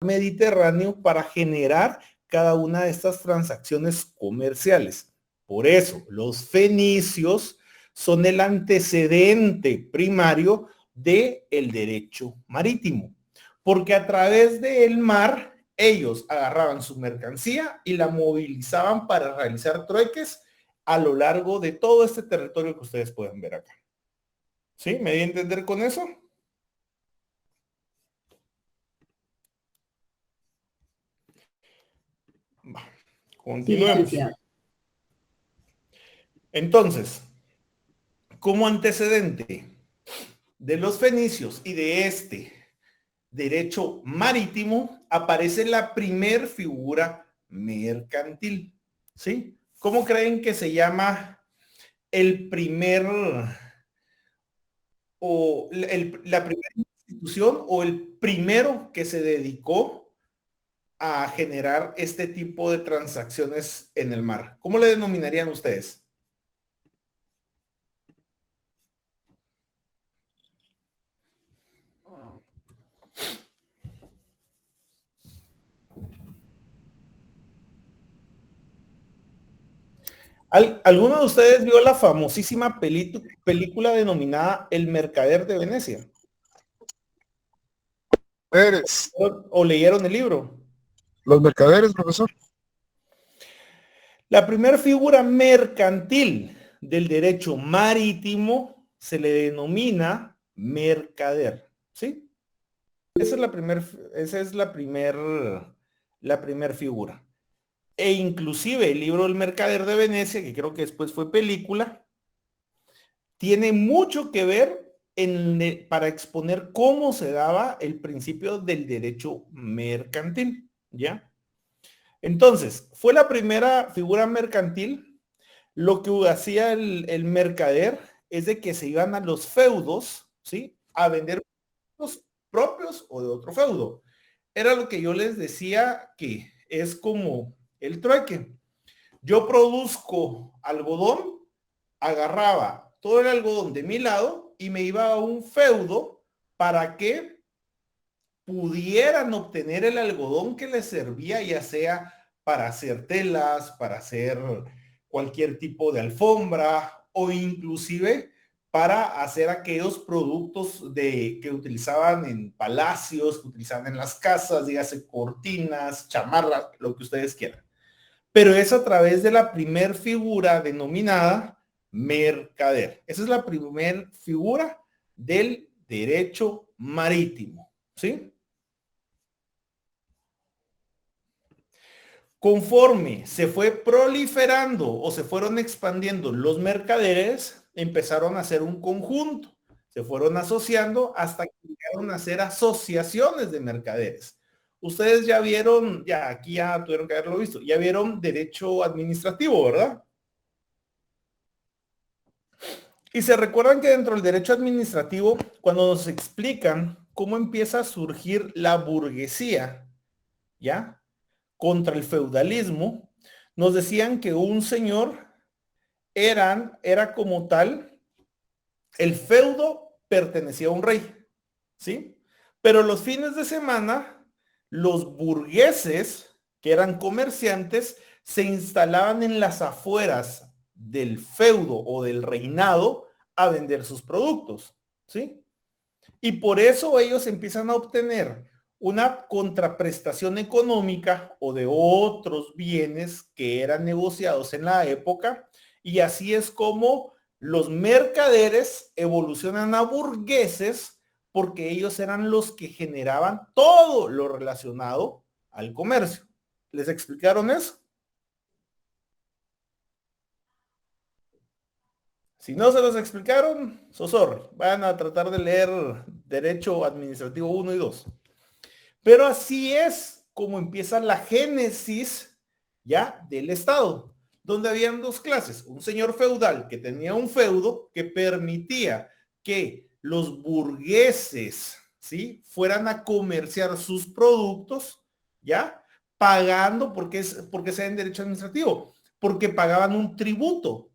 Mediterráneo para generar cada una de estas transacciones comerciales. Por eso, los fenicios son el antecedente primario del derecho marítimo, porque a través del mar ellos agarraban su mercancía y la movilizaban para realizar trueques a lo largo de todo este territorio que ustedes pueden ver acá. ¿Sí? ¿Me di a entender con eso? Va, Sí, continuemos. licenciado. Entonces, como antecedente de los fenicios y de este derecho marítimo, aparece la primer figura mercantil. ¿Sí? ¿Cómo creen que se llama el primer o la primera institución o el primero que se dedicó a generar este tipo de transacciones en el mar? ¿Cómo le denominarían ustedes? ¿Alguno de ustedes vio la famosísima película denominada El Mercader de Venecia? Pérez. ¿O leyeron el libro? Los mercaderes, profesor. La primera figura mercantil del derecho marítimo se le denomina mercader, ¿sí? Esa es la primer figura. E inclusive el libro El Mercader de Venecia, que creo que después fue película, tiene mucho que ver para exponer cómo se daba el principio del derecho mercantil, ¿ya? Entonces, fue la primera figura mercantil. Lo que hacía el mercader es de que se iban a los feudos, ¿sí? A vender los propios o de otro feudo. Era lo que yo les decía que es como el trueque. Yo produzco algodón, agarraba todo el algodón de mi lado y me iba a un feudo para que pudieran obtener el algodón que les servía, ya sea para hacer telas, para hacer cualquier tipo de alfombra o inclusive para hacer aquellos productos que utilizaban en palacios, que utilizaban en las casas, dígase cortinas, chamarras, lo que ustedes quieran. Pero es a través de la primer figura denominada mercader. Esa es la primer figura del derecho marítimo, ¿sí? Conforme se fue proliferando o se fueron expandiendo los mercaderes, empezaron a hacer un conjunto, se fueron asociando hasta que llegaron a ser asociaciones de mercaderes. Ustedes ya vieron, ya aquí ya tuvieron que haberlo visto, ya vieron derecho administrativo, ¿verdad? Y se recuerdan que dentro del derecho administrativo, cuando nos explican cómo empieza a surgir la burguesía, ¿ya? Contra el feudalismo, nos decían que un señor era como tal, el feudo pertenecía a un rey, ¿sí? Pero los fines de semana, los burgueses, que eran comerciantes, se instalaban en las afueras del feudo o del reinado a vender sus productos, ¿sí? Y por eso ellos empiezan a obtener una contraprestación económica o de otros bienes que eran negociados en la época, y así es como los mercaderes evolucionan a burgueses porque ellos eran los que generaban todo lo relacionado al comercio. ¿Les explicaron eso? Si no se los explicaron, sorry, van a tratar de leer Derecho Administrativo 1 y 2. Pero así es como empieza la génesis ya del Estado, donde habían dos clases. Un señor feudal que tenía un feudo que permitía que los burgueses, ¿sí? Fueran a comerciar sus productos, ¿ya? Pagando, porque se en derecho administrativo, porque pagaban un tributo.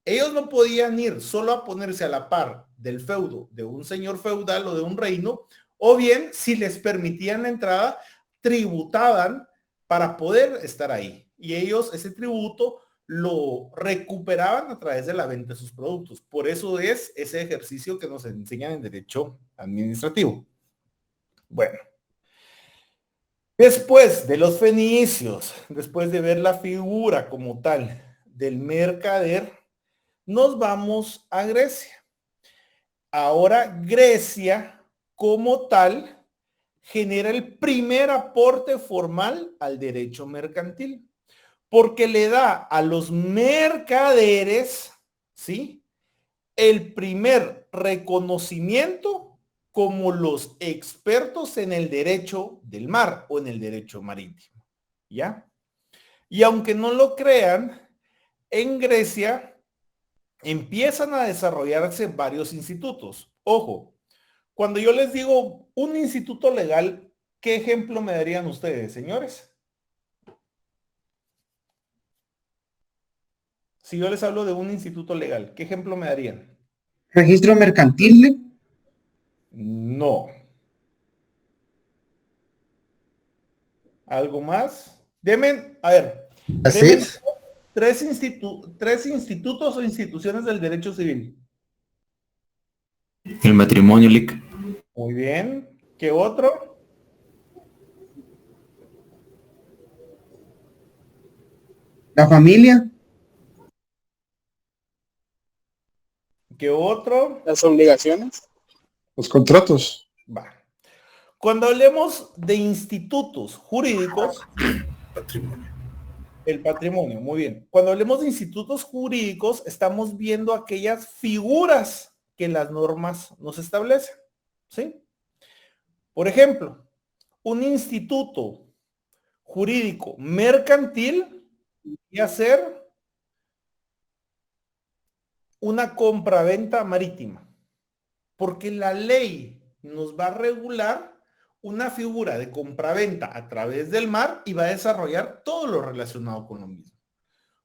Ellos no podían ir solo a ponerse a la par del feudo de un señor feudal o de un reino, o bien si les permitían la entrada, tributaban para poder estar ahí. Y ellos ese tributo lo recuperaban a través de la venta de sus productos. Por eso es ese ejercicio que nos enseñan en derecho administrativo. Bueno. Después de los fenicios, después de ver la figura como tal del mercader, nos vamos a Grecia. Ahora Grecia como tal genera el primer aporte formal al derecho mercantil, porque le da a los mercaderes, ¿sí?, el primer reconocimiento como los expertos en el derecho del mar o en el derecho marítimo, ¿ya? Y aunque no lo crean, en Grecia empiezan a desarrollarse varios institutos. Ojo, cuando yo les digo un instituto legal, ¿qué ejemplo me darían ustedes, señores? Si yo les hablo de un instituto legal, ¿qué ejemplo me darían? Registro mercantil. No. ¿Algo más? Demen, a ver, Así. demen tres institutos o instituciones del derecho civil. El matrimonio, Lic. Muy bien. ¿Qué otro? La familia. ¿Qué otro? Las obligaciones. Los contratos. Va. Cuando hablemos de institutos jurídicos, Patrimonio. el patrimonio, muy bien. Cuando hablemos de institutos jurídicos, estamos viendo aquellas figuras que las normas nos establecen, ¿sí? Por ejemplo, un instituto jurídico mercantil y hacer una compraventa marítima, porque la ley nos va a regular una figura de compraventa a través del mar y va a desarrollar todo lo relacionado con lo mismo.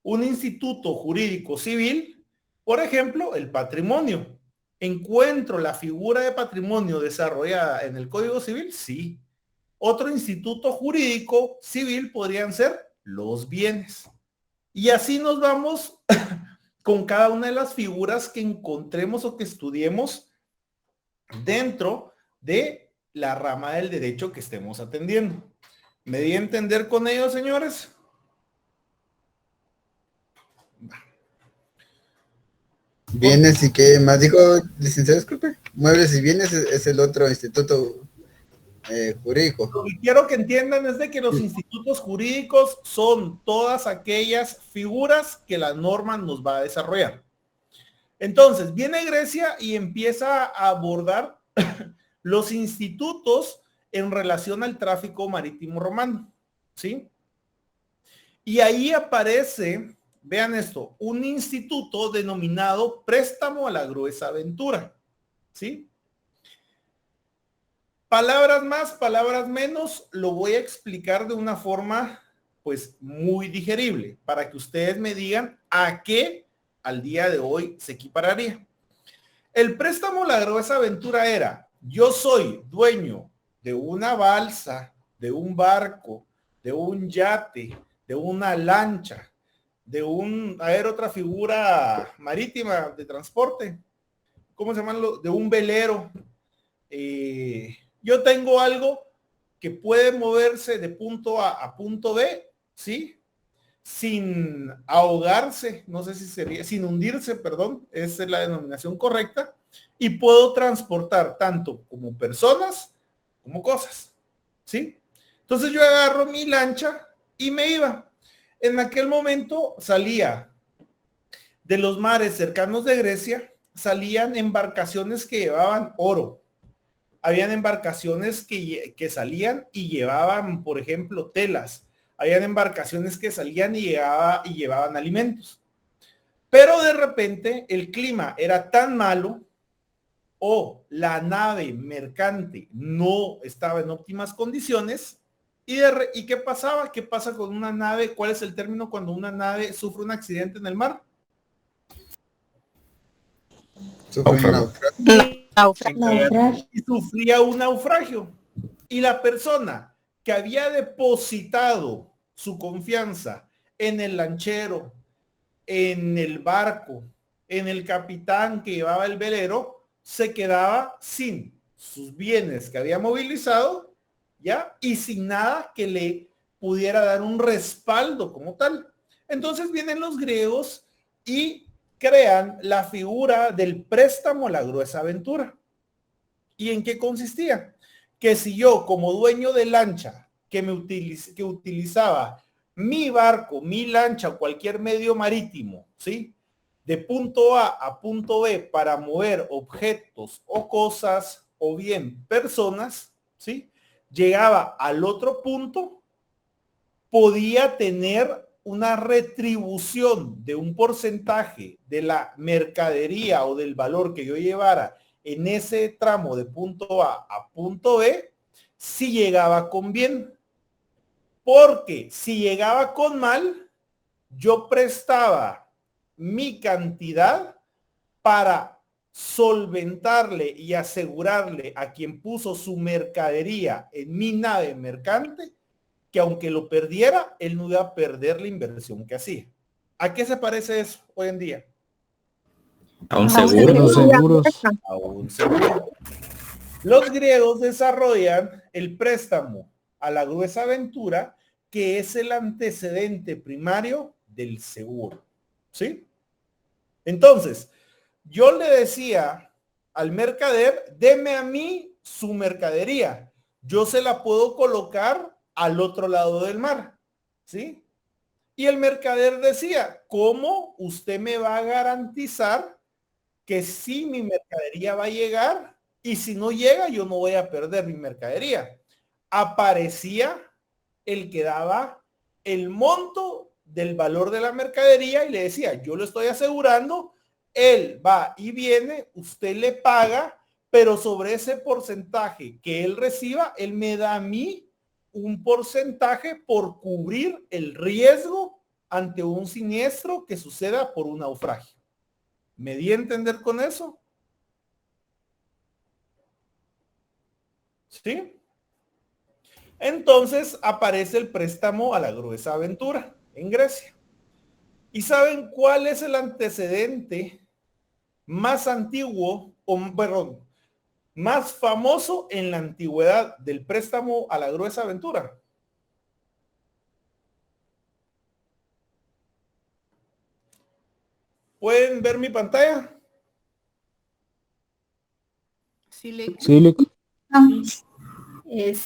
Un instituto jurídico civil, por ejemplo, el patrimonio. ¿Encuentro la figura de patrimonio desarrollada en el Código Civil? Sí. Otro instituto jurídico civil podrían ser los bienes. Y así nos vamos con cada una de las figuras que encontremos o que estudiemos dentro de la rama del derecho que estemos atendiendo. ¿Me di a entender con ello, señores? Bienes y qué más dijo, licenciado, disculpe. Muebles y bienes es el otro instituto jurídico. Lo que quiero que entiendan es de que los institutos jurídicos son todas aquellas figuras que la norma nos va a desarrollar. Entonces, viene Grecia y empieza a abordar los institutos en relación al tráfico marítimo romano, ¿sí? Y ahí aparece, vean esto, un instituto denominado préstamo a la gruesa aventura, ¿sí? Palabras más, palabras menos, lo voy a explicar de una forma, pues, muy digerible, para que ustedes me digan a qué al día de hoy se equipararía. El préstamo a la gruesa aventura era, yo soy dueño de una balsa, de un barco, de un yate, de una lancha, de a ver, otra figura marítima de transporte, ¿cómo se llaman? De un velero. Yo tengo algo que puede moverse de punto A a punto B, ¿sí? Sin ahogarse, no sé si sería, sin hundirse, perdón, esa es la denominación correcta, y puedo transportar tanto como personas como cosas, ¿sí? Entonces yo agarro mi lancha y me iba. En aquel momento salía de los mares cercanos de Grecia, salían embarcaciones que llevaban oro. Habían embarcaciones que salían y llevaban, por ejemplo, telas. Habían embarcaciones que salían y llevaban alimentos. Pero de repente el clima era tan malo o la nave mercante no estaba en óptimas condiciones. ¿Y qué pasaba? ¿Qué pasa con una nave? ¿Cuál es el término cuando una nave sufre un accidente en el mar? Naufragio. Y sufría un naufragio. Y la persona que había depositado su confianza en el lanchero, en el barco, en el capitán que llevaba el velero, se quedaba sin sus bienes que había movilizado, ¿ya? Y sin nada que le pudiera dar un respaldo como tal. Entonces vienen los griegos y crean la figura del préstamo a la gruesa aventura. ¿Y en qué consistía? Que si yo, como dueño de lancha, que utilizaba mi barco, mi lancha o cualquier medio marítimo, ¿sí?, de punto A punto B para mover objetos o cosas o bien personas, ¿sí?, llegaba al otro punto, podía tener una retribución de un porcentaje de la mercadería o del valor que yo llevara en ese tramo de punto A punto B, si llegaba con bien. Porque si llegaba con mal, yo prestaba mi cantidad para solventarle y asegurarle a quien puso su mercadería en mi nave mercante que aunque lo perdiera, él no iba a perder la inversión que hacía. ¿A qué se parece eso hoy en día? A un Los seguro. seguros. A un seguro. Los griegos desarrollan el préstamo a la gruesa aventura, que es el antecedente primario del seguro. ¿Sí? Entonces, yo le decía al mercader, deme a mí su mercadería. Yo se la puedo colocar al otro lado del mar. ¿Sí? Y el mercader decía, ¿cómo usted me va a garantizar que sí mi mercadería va a llegar? Y si no llega, yo no voy a perder mi mercadería. Aparecía el que daba el monto del valor de la mercadería y le decía, yo lo estoy asegurando, él va y viene, usted le paga, pero sobre ese porcentaje que él reciba, él me da a mí un porcentaje por cubrir el riesgo ante un siniestro que suceda por un naufragio. ¿Me di a entender con eso? ¿Sí? Entonces aparece el préstamo a la gruesa aventura en Grecia. ¿Y saben cuál es el antecedente más antiguo, o perdón, más famoso en la antigüedad del préstamo a la gruesa aventura? ¿Pueden ver mi pantalla? Sí,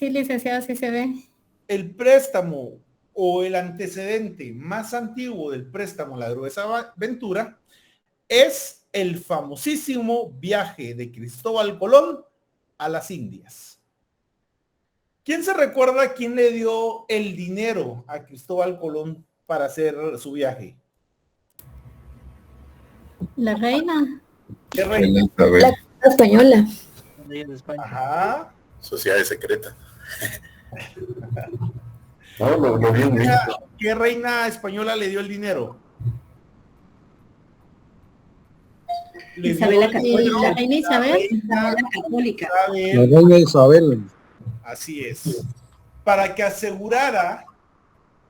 licenciado, sí se ve. El préstamo o el antecedente más antiguo del préstamo a la gruesa aventura es el famosísimo viaje de Cristóbal Colón a las Indias. ¿Quién se recuerda quién le dio el dinero a Cristóbal Colón para hacer su viaje? La reina. ¿Qué reina? La Española. Ajá. Sociedad secreta. No, lo vi en México. ¿Qué reina española le dio el dinero? Isabel la Católica. La reina Isabel. La católica. La reina Isabel. Así es. Para que asegurara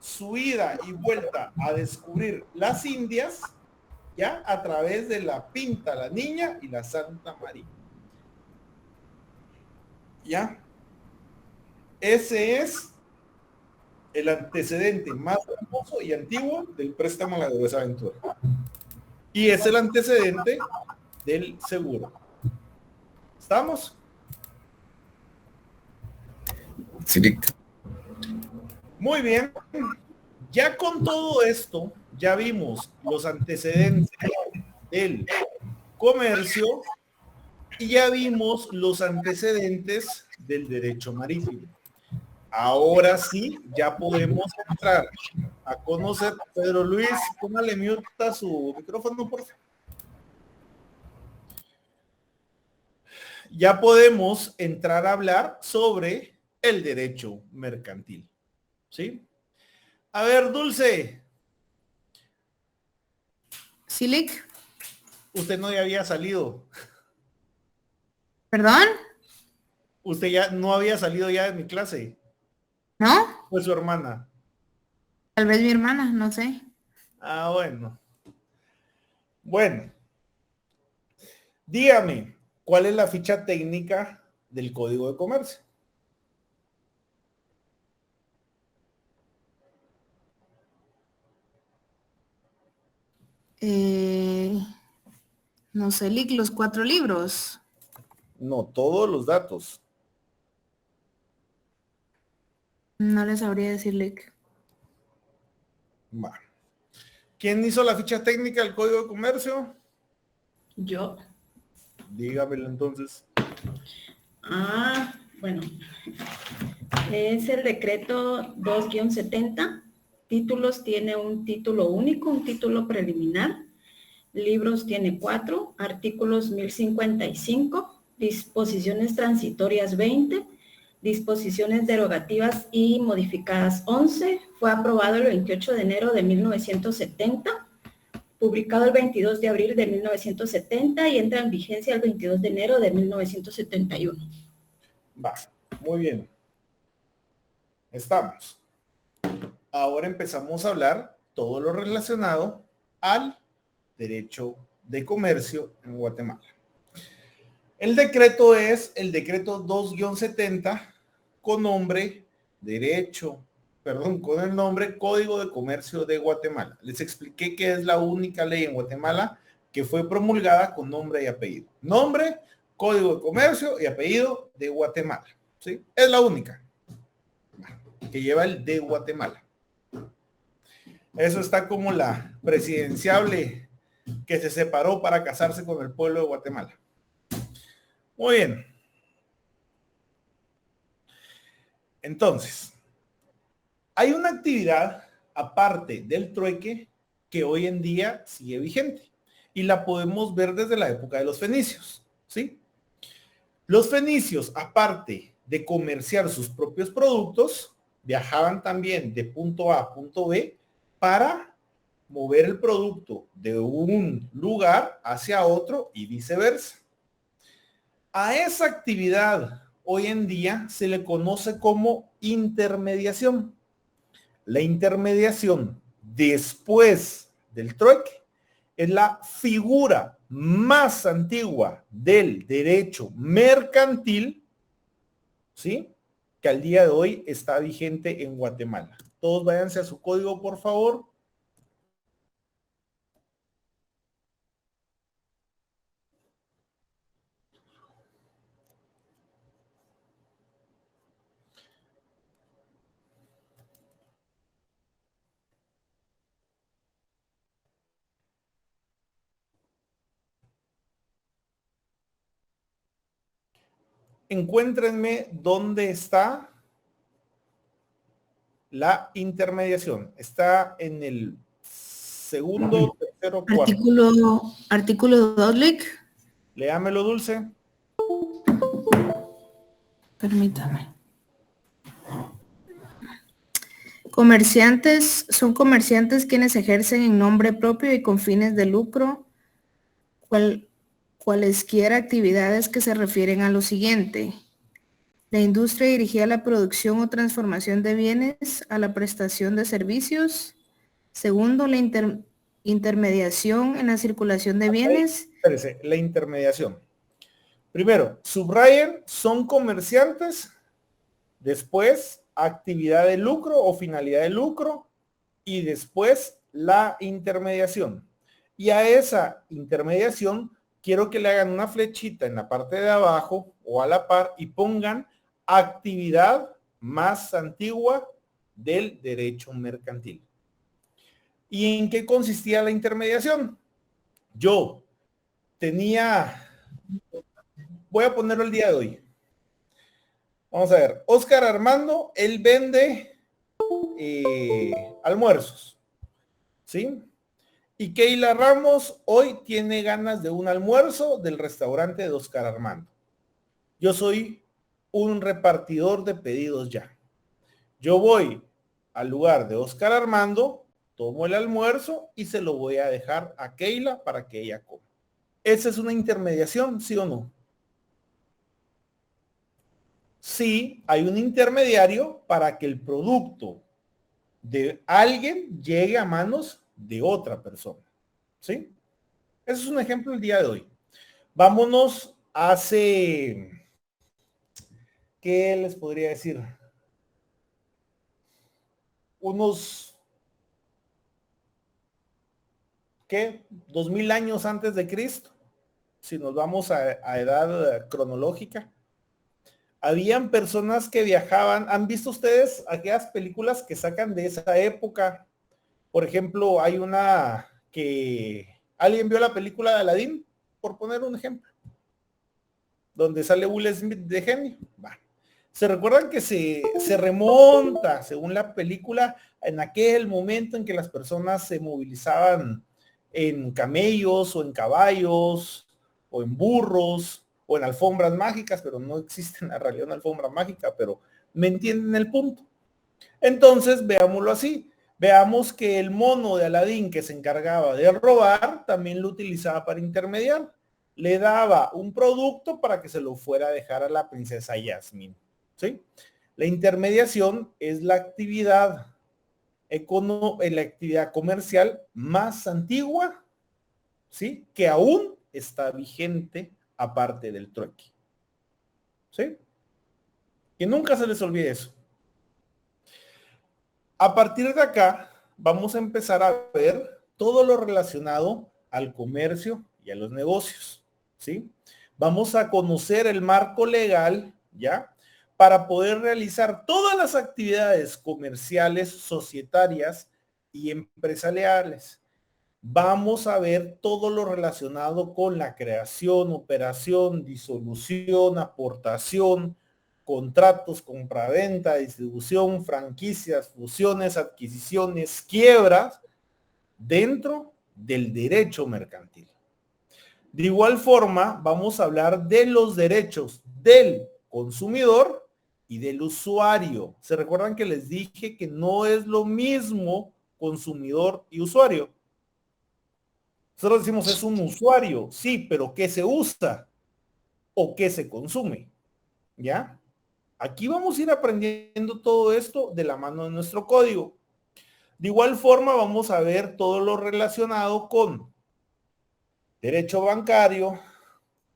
su ida y vuelta a descubrir las Indias, ya a través de la Pinta la Niña y la Santa María. ¿Ya? Ese es el antecedente más famoso y antiguo del préstamo a la gruesa aventura. Y es el antecedente del seguro. ¿Estamos? Sí. Muy bien. Ya con todo esto, ya vimos los antecedentes del comercio y ya vimos los antecedentes del derecho marítimo. Ahora sí, ya podemos entrar a conocer. Pedro Luis, póngale mute a su micrófono, por favor. Ya podemos entrar a hablar sobre el derecho mercantil. ¿Sí? A ver, Dulce. Silic. Usted no ya había salido. ¿Perdón? Usted ya no había salido ya de mi clase. ¿No? Fue su hermana. Tal vez mi hermana, no sé. Ah, bueno. Bueno. Dígame, ¿cuál es la ficha técnica del Código de Comercio? No sé, Lick, los 4 libros. No, todos los datos. No les sabría decir, Lick. Va. ¿Quién hizo la ficha técnica del Código de Comercio? Yo. Dígamelo entonces. Bueno. Es el decreto 2-70. Títulos tiene un título único, un título preliminar. Libros tiene 4. Artículos 1055. Disposiciones transitorias 20. Disposiciones derogativas y modificadas 11. Fue aprobado el 28 de enero de 1970. Publicado el 22 de abril de 1970 y entra en vigencia el 22 de enero de 1971. Va, muy bien. Estamos. Ahora empezamos a hablar todo lo relacionado al derecho de comercio en Guatemala. El decreto es el decreto 2-70 con el nombre Código de Comercio de Guatemala. Les expliqué que es la única ley en Guatemala que fue promulgada con nombre y apellido. Nombre, Código de Comercio y apellido de Guatemala. ¿Sí? Es la única que lleva el de Guatemala. Eso está como la presidenciable que se separó para casarse con el pueblo de Guatemala. Muy bien. Entonces, hay una actividad aparte del trueque que hoy en día sigue vigente y la podemos ver desde la época de los fenicios, ¿sí? Los fenicios, aparte de comerciar sus propios productos, viajaban también de punto A a punto B para mover el producto de un lugar hacia otro y viceversa. A esa actividad hoy en día se le conoce como intermediación. La intermediación después del trueque es la figura más antigua del derecho mercantil, ¿sí? Que al día de hoy está vigente en Guatemala. Todos váyanse a su código, por favor. Encuéntrenme dónde está la intermediación. Está en el segundo, tercero, cuarto. Artículo 2, Lick. Léamelo, Dulce. Permítame. Comerciantes son comerciantes quienes ejercen en nombre propio y con fines de lucro cualesquiera actividades que se refieren a lo siguiente: la industria dirigida a la producción o transformación de bienes, a la prestación de servicios. Segundo, la intermediación en la circulación de bienes. Espérese, la intermediación. Primero, subrayen, son comerciantes. Después, actividad de lucro o finalidad de lucro. Y después, la intermediación. Y a esa intermediación, quiero que le hagan una flechita en la parte de abajo o a la par y pongan actividad más antigua del derecho mercantil. ¿Y en qué consistía la intermediación? Yo tenía, voy a ponerlo el día de hoy. Vamos a ver, Oscar Armando, él vende almuerzos, ¿sí? Y Keila Ramos hoy tiene ganas de un almuerzo del restaurante de Oscar Armando. Yo soy un repartidor de pedidos ya. Yo voy al lugar de Oscar Armando, tomo el almuerzo y se lo voy a dejar a Keila para que ella coma. ¿Esa es una intermediación, sí o no? si hay un intermediario para que el producto de alguien llegue a manos de otra persona. ¿Sí? Ese es un ejemplo el día de hoy. Vámonos hace, ¿qué les podría decir? Unos, ¿qué? 2000 años antes de Cristo. Si nos vamos a edad cronológica. Habían personas que viajaban. ¿Han visto ustedes aquellas películas que sacan de esa época? Por ejemplo, hay una que... ¿Alguien vio la película de Aladdin? Por poner un ejemplo. Donde sale Will Smith de genio. Va. ¿Se recuerdan que se remonta, según la película, en aquel momento en que las personas se movilizaban en camellos o en caballos o en burros o en alfombras mágicas, pero no existe en la realidad una alfombra mágica, pero me entienden el punto? Entonces, veámoslo así. Veamos que el mono de Aladín que se encargaba de robar, también lo utilizaba para intermediar. Le daba un producto para que se lo fuera a dejar a la princesa Yasmín. ¿Sí? La intermediación es la actividad la actividad comercial más antigua, ¿sí? Que aún está vigente aparte del trueque. ¿Sí? Que nunca se les olvide eso. A partir de acá, vamos a empezar a ver todo lo relacionado al comercio y a los negocios, ¿sí? Vamos a conocer el marco legal, ¿ya? Para poder realizar todas las actividades comerciales, societarias y empresariales. Vamos a ver todo lo relacionado con la creación, operación, disolución, aportación, contratos, compraventa, distribución, franquicias, fusiones, adquisiciones, quiebras dentro del derecho mercantil. De igual forma, vamos a hablar de los derechos del consumidor y del usuario. ¿Se recuerdan que les dije que no es lo mismo consumidor y usuario? Nosotros decimos es un usuario, sí, pero ¿qué se usa o qué se consume? ¿Ya? Aquí vamos a ir aprendiendo todo esto de la mano de nuestro código. De igual forma vamos a ver todo lo relacionado con derecho bancario,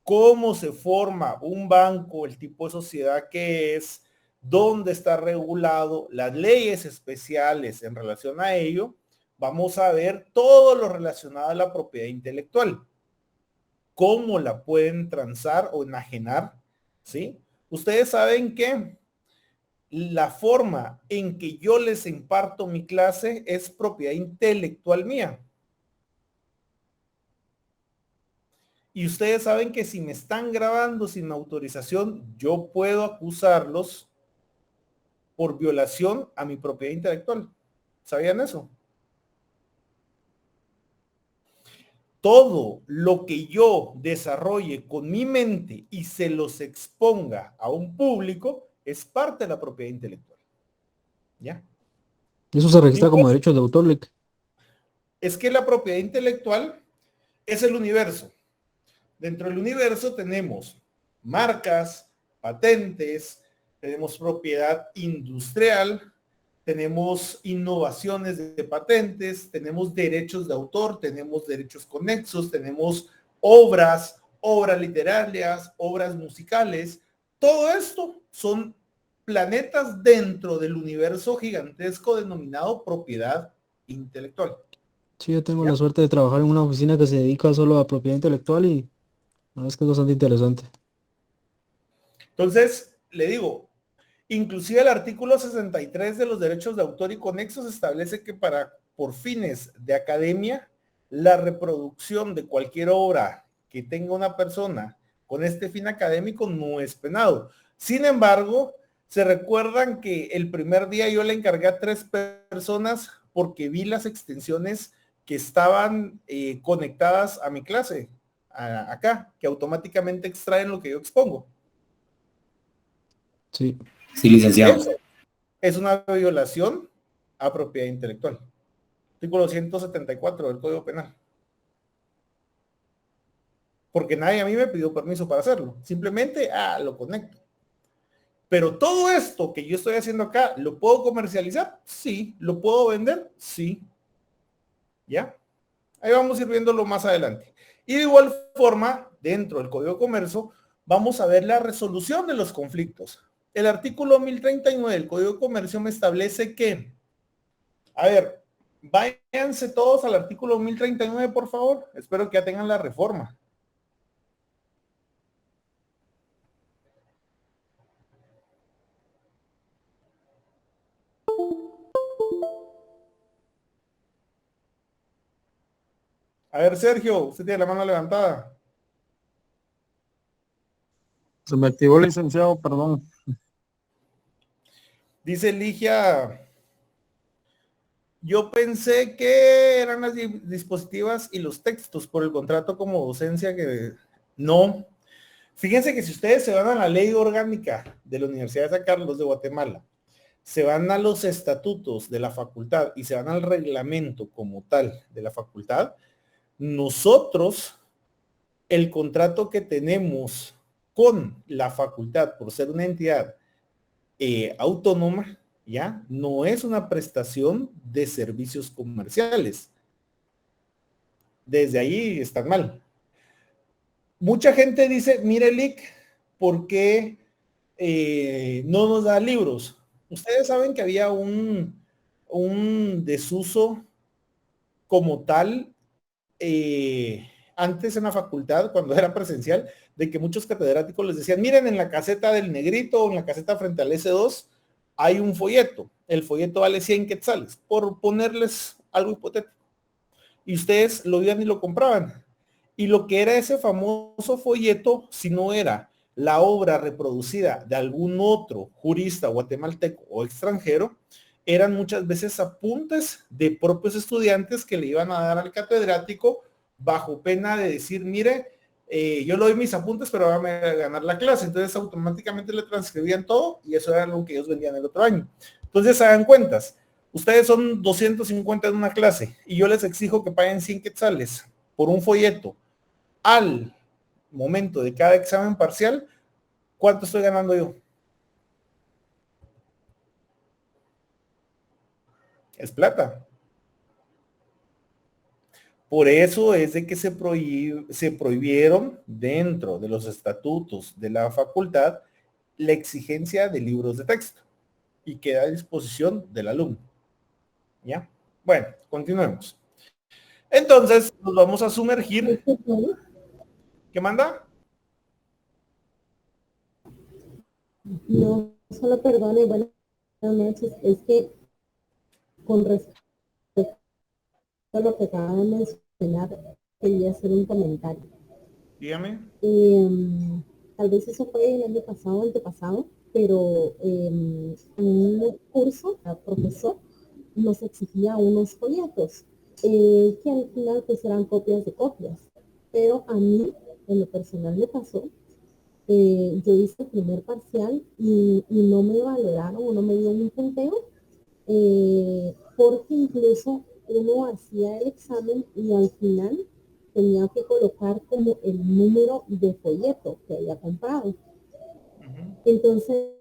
cómo se forma un banco, el tipo de sociedad que es, dónde está regulado, las leyes especiales en relación a ello. Vamos a ver todo lo relacionado a la propiedad intelectual, cómo la pueden transar o enajenar, ¿sí? Ustedes saben que la forma en que yo les imparto mi clase es propiedad intelectual mía. Y ustedes saben que si me están grabando sin autorización, yo puedo acusarlos por violación a mi propiedad intelectual. ¿Sabían eso? Todo lo que yo desarrolle con mi mente y se los exponga a un público es parte de la propiedad intelectual. ¿Ya? Eso se registra como derechos de autor, Lick. Es que la propiedad intelectual es el universo. Dentro del universo tenemos marcas, patentes, tenemos propiedad industrial, tenemos innovaciones de patentes, tenemos derechos de autor, tenemos derechos conexos, tenemos obras literarias, obras musicales. Todo esto son planetas dentro del universo gigantesco denominado propiedad intelectual. Sí, yo tengo la suerte de trabajar en una oficina que se dedica solo a propiedad intelectual y la verdad es que es bastante interesante. Entonces, le digo, inclusive el artículo 63 de los derechos de autor y conexos establece que por fines de academia, la reproducción de cualquier obra que tenga una persona con este fin académico no es penado. Sin embargo, se recuerdan que el primer día yo le encargué a 3 personas porque vi las extensiones que estaban conectadas a mi clase, acá, que automáticamente extraen lo que yo expongo. Sí. Sí, licenciado. Eso es una violación a propiedad intelectual. Artículo 174 del Código Penal. Porque nadie a mí me pidió permiso para hacerlo. Simplemente, lo conecto. Pero todo esto que yo estoy haciendo acá, ¿lo puedo comercializar? Sí. ¿Lo puedo vender? Sí. ¿Ya? Ahí vamos a ir viéndolo más adelante. Y de igual forma, dentro del Código de Comercio, vamos a ver la resolución de los conflictos. El artículo 1039 del Código de Comercio me establece que, a ver, váyanse todos al artículo 1039, por favor. Espero que ya tengan la reforma. A ver, Sergio, usted tiene la mano levantada. Se me activó el licenciado, perdón. Dice Ligia, yo pensé que eran las dispositivas y los textos por el contrato como docencia que... No. Fíjense que si ustedes se van a la ley orgánica de la Universidad de San Carlos de Guatemala, se van a los estatutos de la facultad y se van al reglamento como tal de la facultad, nosotros, el contrato que tenemos con la facultad por ser una entidad autónoma, ya no es una prestación de servicios comerciales. Desde ahí están mal. Mucha gente dice, mire Lick, ¿por qué no nos da libros? Ustedes saben que había un desuso como tal antes en la facultad, cuando era presencial, de que muchos catedráticos les decían, miren en la caseta del negrito o en la caseta frente al S2 hay un folleto. El folleto vale 100 quetzales, por ponerles algo hipotético. Y ustedes lo iban y lo compraban. Y lo que era ese famoso folleto, si no era la obra reproducida de algún otro jurista guatemalteco o extranjero, eran muchas veces apuntes de propios estudiantes que le iban a dar al catedrático bajo pena de decir, mire, yo le doy mis apuntes, pero ahora me voy a ganar la clase. Entonces automáticamente le transcribían todo y eso era lo que ellos vendían el otro año. Entonces hagan cuentas. Ustedes son 250 en una clase y yo les exijo que paguen 100 quetzales por un folleto al momento de cada examen parcial. ¿Cuánto estoy ganando yo? Es plata. Por eso es de que se prohibieron dentro de los estatutos de la facultad la exigencia de libros de texto y queda a disposición del alumno. ¿Ya? Bueno, continuemos. Entonces, nos vamos a sumergir. ¿Qué manda? No, solo perdone, buenas noches, es que con respecto a lo que acaba de mencionar, quería hacer un comentario. Dígame. Tal vez eso fue el año pasado, antepasado, pero en un curso, el profesor nos exigía unos folletos, que al final pues eran copias de copias, pero a mí, en lo personal me pasó, yo hice el primer parcial y no me valoraron o no me dieron un punteo, porque incluso uno hacía el examen y al final tenía que colocar como el número de folleto que había comprado. Entonces,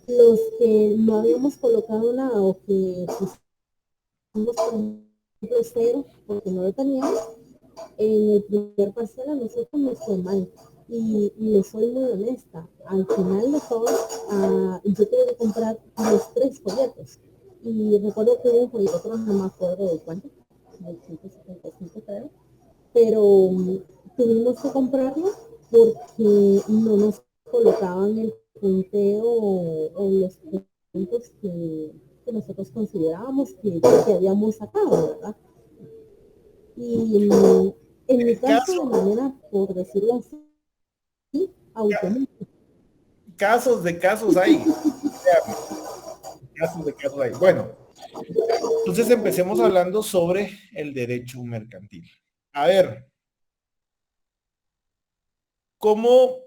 los que no habíamos colocado nada o que pusimos por ejemplo cero porque no lo teníamos, en el primer parcial a nosotros nos fue mal. Y les soy muy honesta, al final de todo, yo tuve que comprar los 3 folletos. Y recuerdo que hubo un folleto, pero no me acuerdo de cuánto, de 175 creo, pero tuvimos que comprarlo porque no nos colocaban el punteo o los puntos que nosotros considerábamos que habíamos sacado, ¿verdad? Y en mi caso, de manera, por decirlo así, automático. Casos de casos hay. Casos de casos hay. Bueno, entonces empecemos hablando sobre el derecho mercantil. A ver, ¿cómo?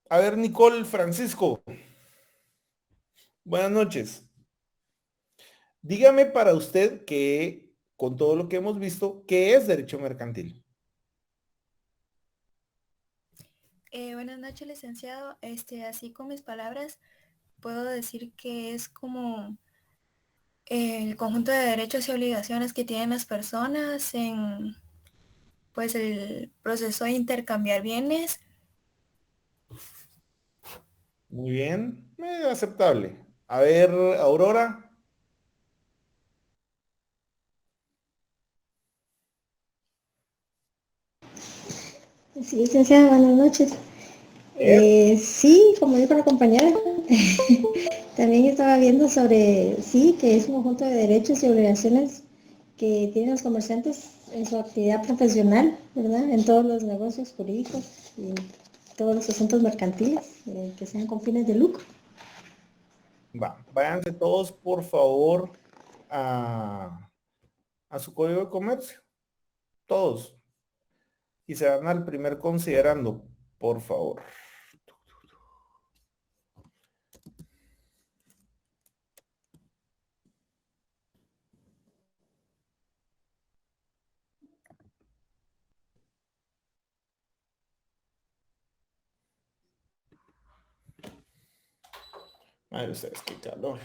A ver, Nicole Francisco. Buenas noches. Dígame para usted que, con todo lo que hemos visto, ¿qué es derecho mercantil? Buenas noches, licenciado. Así con mis palabras, puedo decir que es como el conjunto de derechos y obligaciones que tienen las personas en, pues, el proceso de intercambiar bienes. Muy bien, aceptable. A ver, Aurora. Sí, licenciada, buenas noches. Sí, como dijo la compañera, también estaba viendo sobre, sí, que es un conjunto de derechos y obligaciones que tienen los comerciantes en su actividad profesional, ¿verdad? En todos los negocios jurídicos y en todos los asuntos mercantiles que sean con fines de lucro. Váyanse todos, por favor, a su código de comercio. Todos. Y se van al primer considerando, por favor. Madre ustedes, qué calor.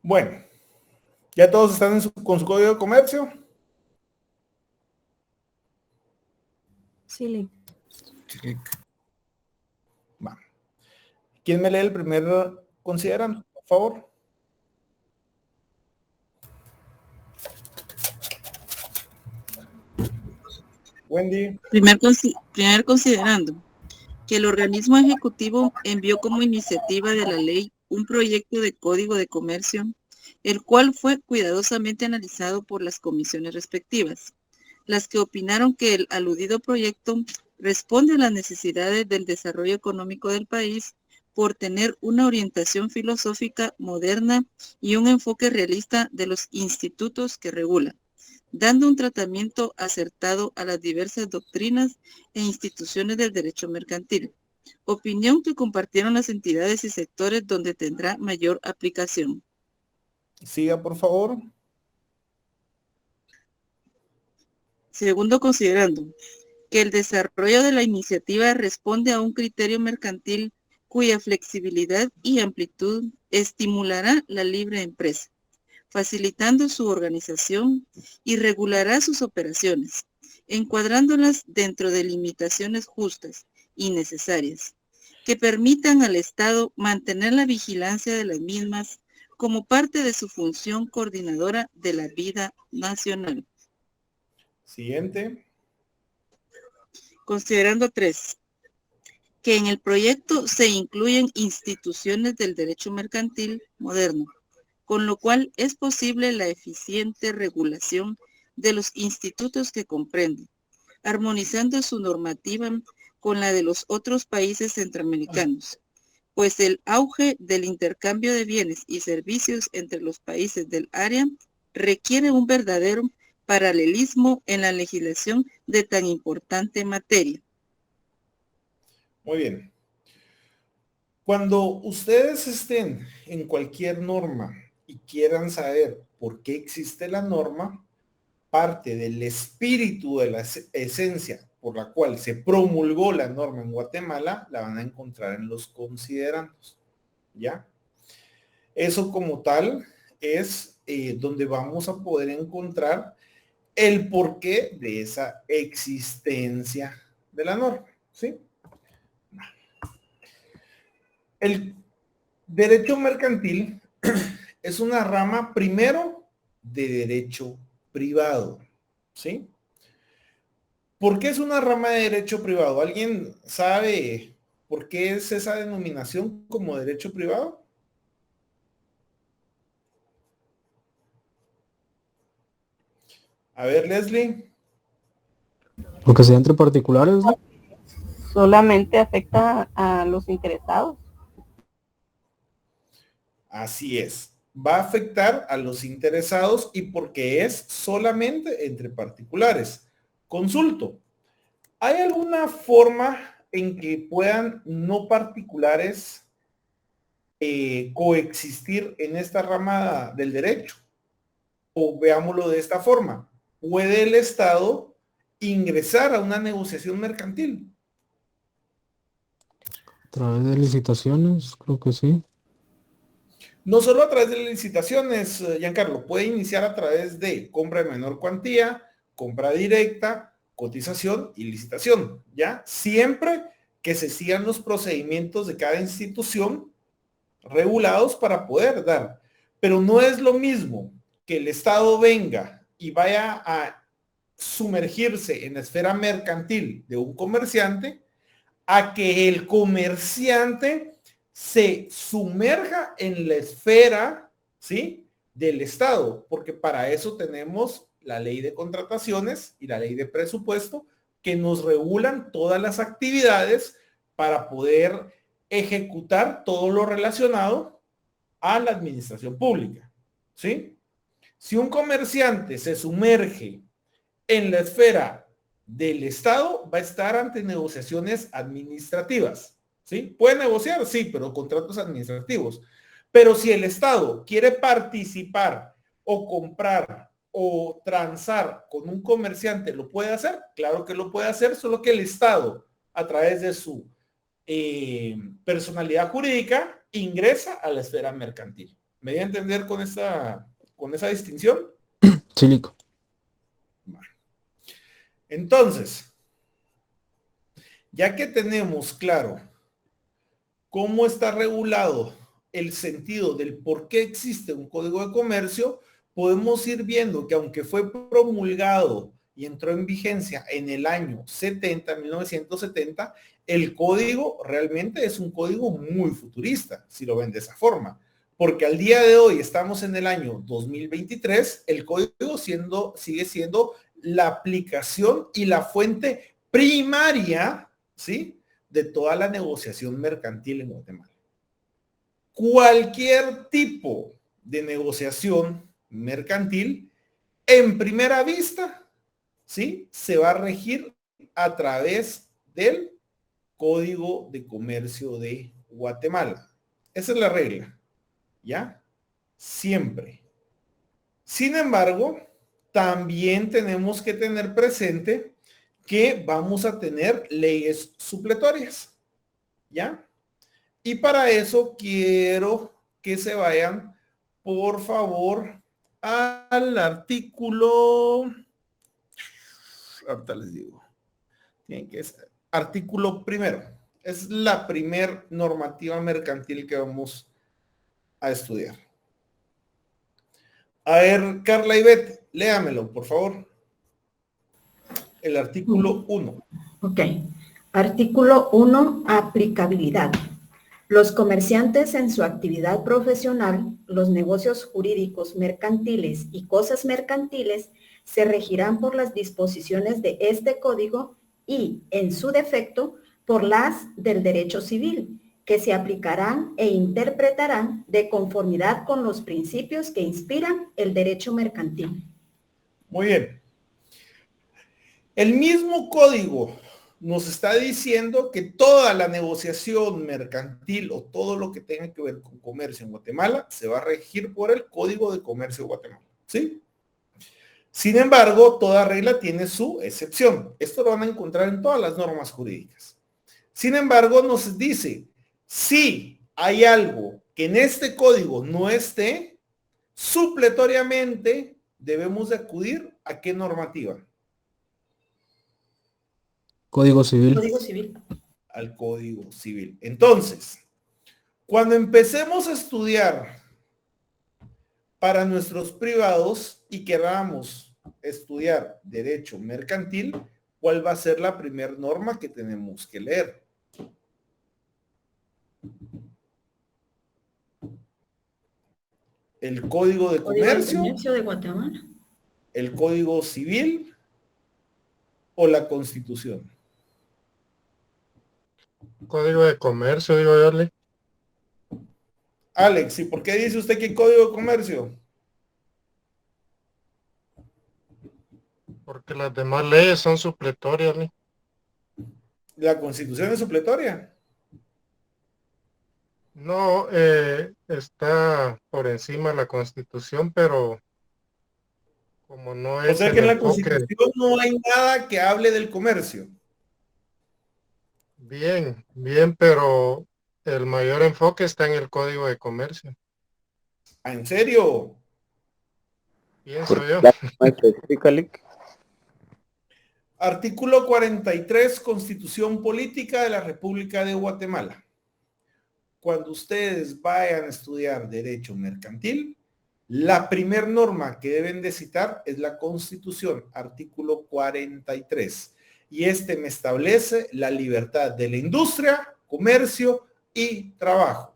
Bueno, ¿ya todos están con su código de comercio? Sí, Va. ¿Quién me lee el primer considerando, por favor? Wendy. Primer considerando que el organismo ejecutivo envió como iniciativa de la ley un proyecto de código de comercio, el cual fue cuidadosamente analizado por las comisiones respectivas, las que opinaron que el aludido proyecto responde a las necesidades del desarrollo económico del país por tener una orientación filosófica moderna y un enfoque realista de los institutos que regula, dando un tratamiento acertado a las diversas doctrinas e instituciones del derecho mercantil, opinión que compartieron las entidades y sectores donde tendrá mayor aplicación. Siga, por favor. Segundo, considerando que el desarrollo de la iniciativa responde a un criterio mercantil cuya flexibilidad y amplitud estimulará la libre empresa, facilitando su organización y regulará sus operaciones, encuadrándolas dentro de limitaciones justas y necesarias, que permitan al Estado mantener la vigilancia de las mismas como parte de su función coordinadora de la vida nacional. Siguiente. Considerando 3, que en el proyecto se incluyen instituciones del derecho mercantil moderno, con lo cual es posible la eficiente regulación de los institutos que comprende, armonizando su normativa con la de los otros países centroamericanos, pues el auge del intercambio de bienes y servicios entre los países del área requiere un verdadero paralelismo en la legislación de tan importante materia. Muy bien. Cuando ustedes estén en cualquier norma y quieran saber por qué existe la norma, parte del espíritu de la esencia por la cual se promulgó la norma en Guatemala, la van a encontrar en los considerandos. ¿Ya? Eso como tal es donde vamos a poder encontrar el porqué de esa existencia de la norma, ¿sí? El derecho mercantil es una rama primero de derecho privado, ¿sí? ¿Por qué es una rama de derecho privado? ¿Alguien sabe por qué es esa denominación como derecho privado? A ver, Leslie. Porque sea entre particulares, ¿no? Solamente afecta a los interesados. Así es. Va a afectar a los interesados y porque es solamente entre particulares. Consulto. ¿Hay alguna forma en que puedan no particulares coexistir en esta rama del derecho? O veámoslo de esta forma. ¿Puede el Estado ingresar a una negociación mercantil? A través de licitaciones, creo que sí. No solo a través de licitaciones, Giancarlo, puede iniciar a través de compra de menor cuantía, compra directa, cotización y licitación, ¿ya? Siempre que se sigan los procedimientos de cada institución regulados para poder dar. Pero no es lo mismo que el Estado venga y vaya a sumergirse en la esfera mercantil de un comerciante a que el comerciante se sumerja en la esfera, ¿sí?, del Estado, porque para eso tenemos la ley de contrataciones y la ley de presupuesto que nos regulan todas las actividades para poder ejecutar todo lo relacionado a la administración pública, ¿sí? Si un comerciante se sumerge en la esfera del Estado, va a estar ante negociaciones administrativas, ¿sí? ¿Puede negociar? Sí, pero contratos administrativos. Pero si el Estado quiere participar o comprar o transar con un comerciante, ¿lo puede hacer? Claro que lo puede hacer, solo que el Estado, a través de su personalidad jurídica, ingresa a la esfera mercantil. ¿Me voy a entender con esa distinción? Sí, Lico. Entonces, ya que tenemos claro cómo está regulado el sentido del por qué existe un código de comercio, podemos ir viendo que aunque fue promulgado y entró en vigencia en el año 1970, el código realmente es un código muy futurista, si lo ven de esa forma. Porque al día de hoy estamos en el año 2023, el código sigue siendo la aplicación y la fuente primaria, ¿sí?, de toda la negociación mercantil en Guatemala. Cualquier tipo de negociación mercantil, en primera vista, ¿sí?, se va a regir a través del Código de Comercio de Guatemala. Esa es la regla, ¿ya? Siempre. Sin embargo, también tenemos que tener presente que vamos a tener leyes supletorias, ¿ya? Y para eso quiero que se vayan, por favor, al artículo, ahorita les digo, tienen que ser artículo primero. Es la primer normativa mercantil que vamos a estudiar. A ver, Carla y Beth, léamelo, por favor. El artículo 1. Ok. Artículo 1, aplicabilidad. Los comerciantes en su actividad profesional, los negocios jurídicos mercantiles y cosas mercantiles se regirán por las disposiciones de este código y, en su defecto, por las del derecho civil, que se aplicarán e interpretarán de conformidad con los principios que inspiran el derecho mercantil. Muy bien. El mismo código nos está diciendo que toda la negociación mercantil o todo lo que tenga que ver con comercio en Guatemala se va a regir por el Código de Comercio de Guatemala, ¿sí? Sin embargo, toda regla tiene su excepción. Esto lo van a encontrar en todas las normas jurídicas. Sin embargo, nos dice, si hay algo que en este código no esté, supletoriamente debemos de acudir a qué normativa? Código Civil. Código Civil. Al Código Civil. Entonces, cuando empecemos a estudiar para nuestros privados y queramos estudiar derecho mercantil, ¿cuál va a ser la primera norma que tenemos que leer? El Código de Comercio, de Guatemala. el Código Civil o la Constitución. Código de Comercio, digo yo, Ale. Alex, ¿y por qué dice usted que Código de Comercio? Porque las demás leyes son supletorias, Ale. ¿La Constitución es supletoria? No, está por encima de la Constitución, pero como no es O sea que en la enfoque, Constitución no hay nada que hable del comercio. bien, pero el mayor enfoque está en el Código de Comercio. ¿Ah, en serio? Pienso yo. Artículo 43, Constitución Política de la República de Guatemala. Cuando ustedes vayan a estudiar Derecho Mercantil, la primera norma que deben de citar es la Constitución, artículo 43. Y este me establece la libertad de la industria, comercio y trabajo.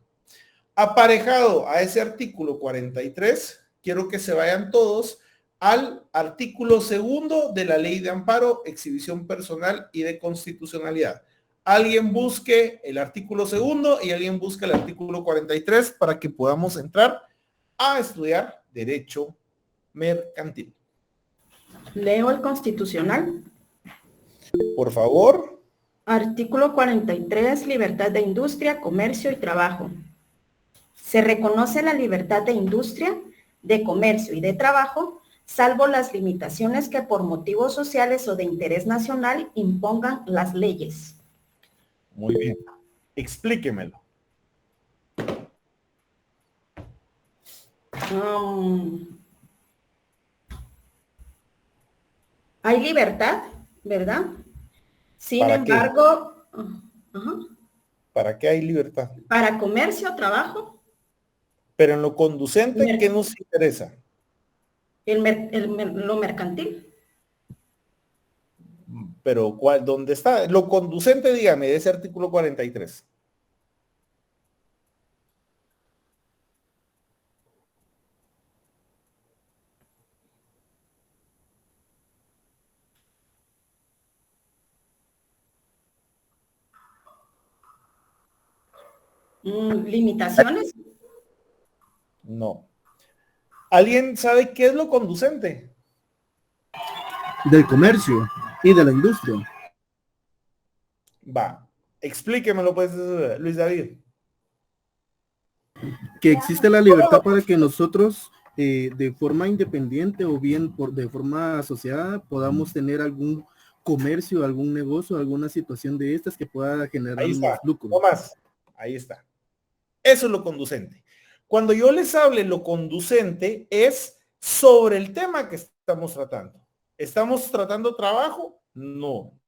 Aparejado a ese artículo 43, quiero que se vayan todos al artículo 2 de la Ley de Amparo, Exhibición Personal y de Constitucionalidad. Alguien busque el artículo 2 y alguien busque el artículo 43 para que podamos entrar a estudiar Derecho Mercantil. Leo el Constitucional. Por favor. Artículo 43, libertad de industria, comercio y trabajo. Se reconoce la libertad de industria, de comercio y de trabajo, salvo las limitaciones que por motivos sociales o de interés nacional impongan las leyes. Muy bien. Explíquemelo. Hay libertad, ¿verdad? Sin ¿Para embargo, ¿para qué hay libertad? Para comercio, trabajo. Pero en lo conducente, ¿qué nos interesa? Lo mercantil. Pero ¿dónde está? Lo conducente, dígame, de ese artículo 43. ¿Limitaciones? No. ¿Alguien sabe qué es lo conducente? Del comercio y de la industria. Va, explíquemelo pues, Luis David. Que existe la libertad para que nosotros de forma independiente o bien de forma asociada podamos tener algún comercio, algún negocio, alguna situación de estas que pueda generar lucro. No más. Ahí está. Eso es lo conducente. Cuando yo les hable lo conducente es sobre el tema que estamos tratando. ¿Estamos tratando trabajo? No.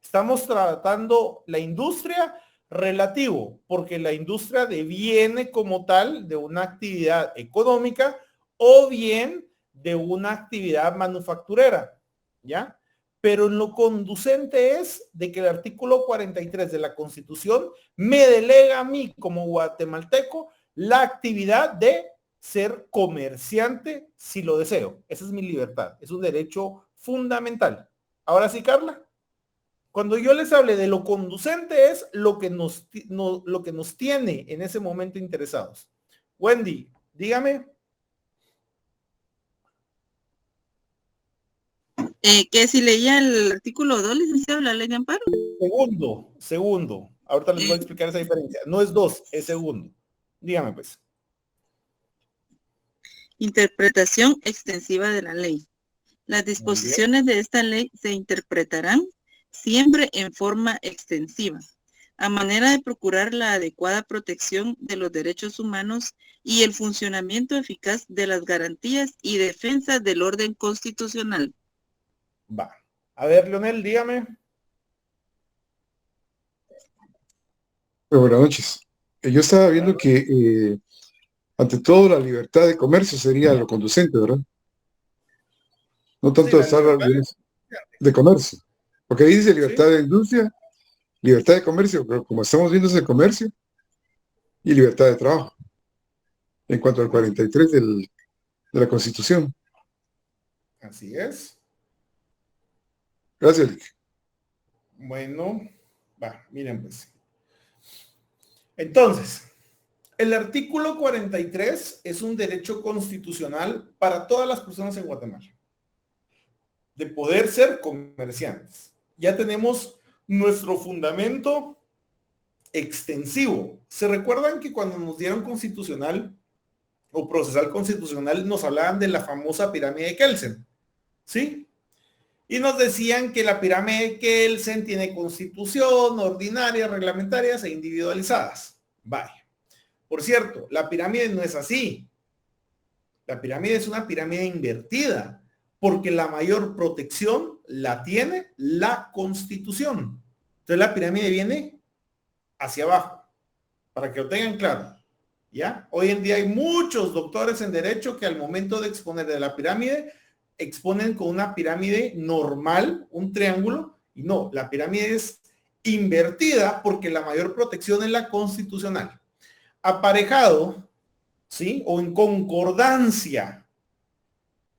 Estamos tratando la industria relativo, porque la industria deviene como tal de una actividad económica o bien de una actividad manufacturera, ¿ya? Pero lo conducente es de que el artículo 43 de la Constitución me delega a mí como guatemalteco la actividad de ser comerciante si lo deseo. Esa es mi libertad. Es un derecho fundamental. Ahora sí, Carla. Cuando yo les hable de lo conducente es lo que nos tiene en ese momento interesados. Wendy, dígame. Que si leía el artículo 2, licenciado, de la Ley de Amparo. Segundo. Ahorita les voy a explicar esa diferencia. No es 2, es segundo. Dígame pues. Interpretación extensiva de la ley. Las disposiciones de esta ley se interpretarán siempre en forma extensiva, a manera de procurar la adecuada protección de los derechos humanos y el funcionamiento eficaz de las garantías y defensa del orden constitucional. Va. A ver, Leonel, dígame. Buenas noches. Yo estaba viendo que ante todo la libertad de comercio sería lo conducente, ¿verdad? No tanto estar de comercio. Porque ahí dice libertad de industria, libertad de comercio, pero como estamos viendo es el comercio y libertad de trabajo. En cuanto al 43 de la Constitución. Así es. Gracias, Lick. Bueno, va, miren pues. Entonces, el artículo 43 es un derecho constitucional para todas las personas en Guatemala, de poder ser comerciantes. Ya tenemos nuestro fundamento extensivo. ¿Se recuerdan que cuando nos dieron constitucional o procesal constitucional nos hablaban de la famosa pirámide de Kelsen? ¿Sí? Y nos decían que la pirámide de Kelsen tiene constitución, ordinarias, reglamentarias e individualizadas. Vaya. Por cierto, la pirámide no es así. La pirámide es una pirámide invertida, porque la mayor protección la tiene la Constitución. Entonces la pirámide viene hacia abajo, para que lo tengan claro. ¿Ya? Hoy en día hay muchos doctores en Derecho que al momento de exponer de la pirámide, exponen con una pirámide normal, un triángulo, y no, la pirámide es invertida porque la mayor protección es la constitucional. Aparejado, ¿sí? O en concordancia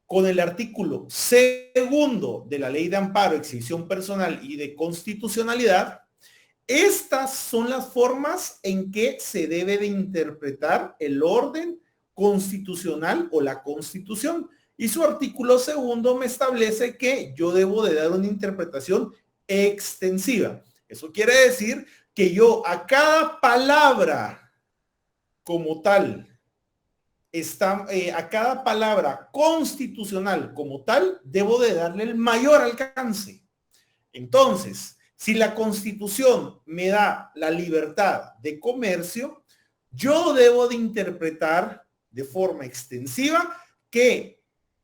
con el artículo 2 de la Ley de Amparo, Exhibición Personal y de Constitucionalidad, estas son las formas en que se debe de interpretar el orden constitucional o la Constitución. Y su artículo 2 me establece que yo debo de dar una interpretación extensiva. Eso quiere decir que yo a cada palabra como tal, a cada palabra constitucional como tal, debo de darle el mayor alcance. Entonces, si la Constitución me da la libertad de comercio, yo debo de interpretar de forma extensiva que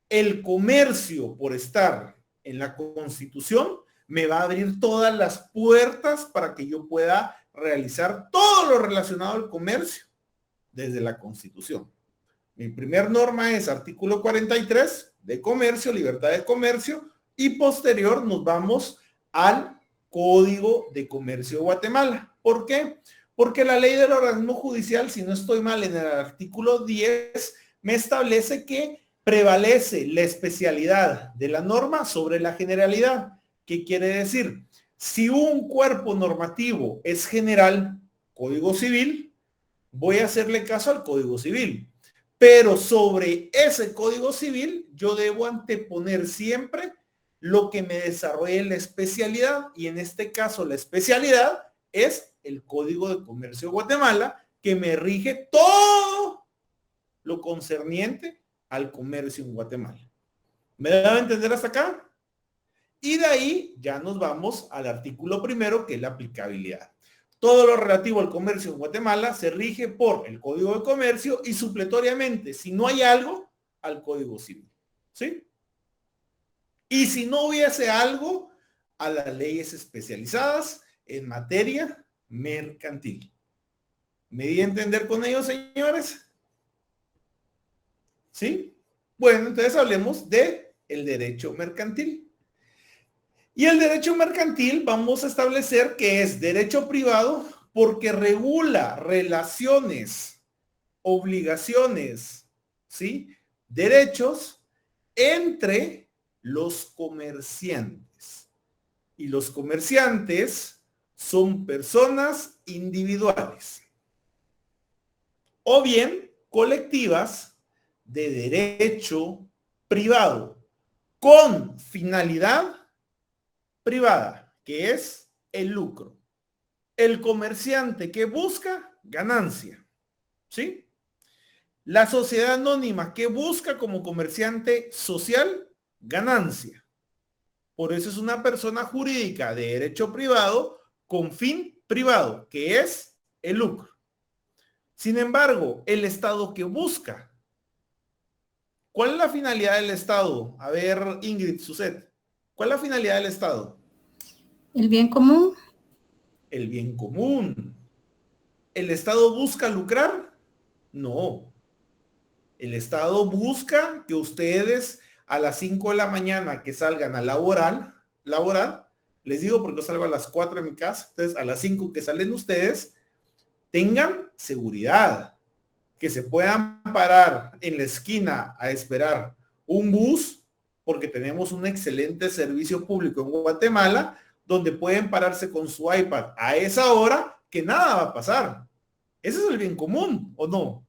el comercio, por estar en la Constitución, me va a abrir todas las puertas para que yo pueda realizar todo lo relacionado al comercio desde la Constitución. Mi primer norma es artículo 43 de comercio, libertad de comercio, y posterior nos vamos al Código de Comercio de Guatemala. ¿Por qué? Porque la ley del organismo judicial, si no estoy mal, en el artículo 10, me establece que prevalece la especialidad de la norma sobre la generalidad. ¿Qué quiere decir? Si un cuerpo normativo es general, Código Civil, voy a hacerle caso al Código Civil. Pero sobre ese Código Civil, yo debo anteponer siempre lo que me desarrolle la especialidad. Y en este caso, la especialidad es el Código de Comercio de Guatemala, que me rige todo lo concerniente al comercio en Guatemala. ¿Me deben entender hasta acá? Y de ahí ya nos vamos al artículo 1, que es la aplicabilidad. Todo lo relativo al comercio en Guatemala se rige por el Código de Comercio y supletoriamente, si no hay algo, al Código Civil. ¿Sí? Y si no hubiese algo, a las leyes especializadas en materia mercantil. ¿Me di a entender con ellos, señores? ¿Sí? Bueno, entonces hablemos de el derecho mercantil. Y el derecho mercantil vamos a establecer que es derecho privado porque regula relaciones, obligaciones, ¿sí? Derechos entre los comerciantes. Y los comerciantes son personas individuales o bien colectivas de derecho privado con finalidad privada, que es el lucro. El comerciante que busca ganancia, ¿sí? La sociedad anónima que busca como comerciante social ganancia. Por eso es una persona jurídica de derecho privado con fin privado, que es el lucro. Sin embargo, el Estado que busca. ¿Cuál es la finalidad del Estado? A ver, Ingrid, Suset, ¿cuál es la finalidad del Estado? El bien común. El bien común. ¿El Estado busca lucrar? No. El Estado busca que ustedes a las 5 de la mañana que salgan a laborar, les digo porque yo salgo a las 4 de mi casa, entonces a las 5 que salen ustedes, tengan seguridad, que se puedan parar en la esquina a esperar un bus, porque tenemos un excelente servicio público en Guatemala, donde pueden pararse con su iPad a esa hora, que nada va a pasar. Ese es el bien común, ¿o no?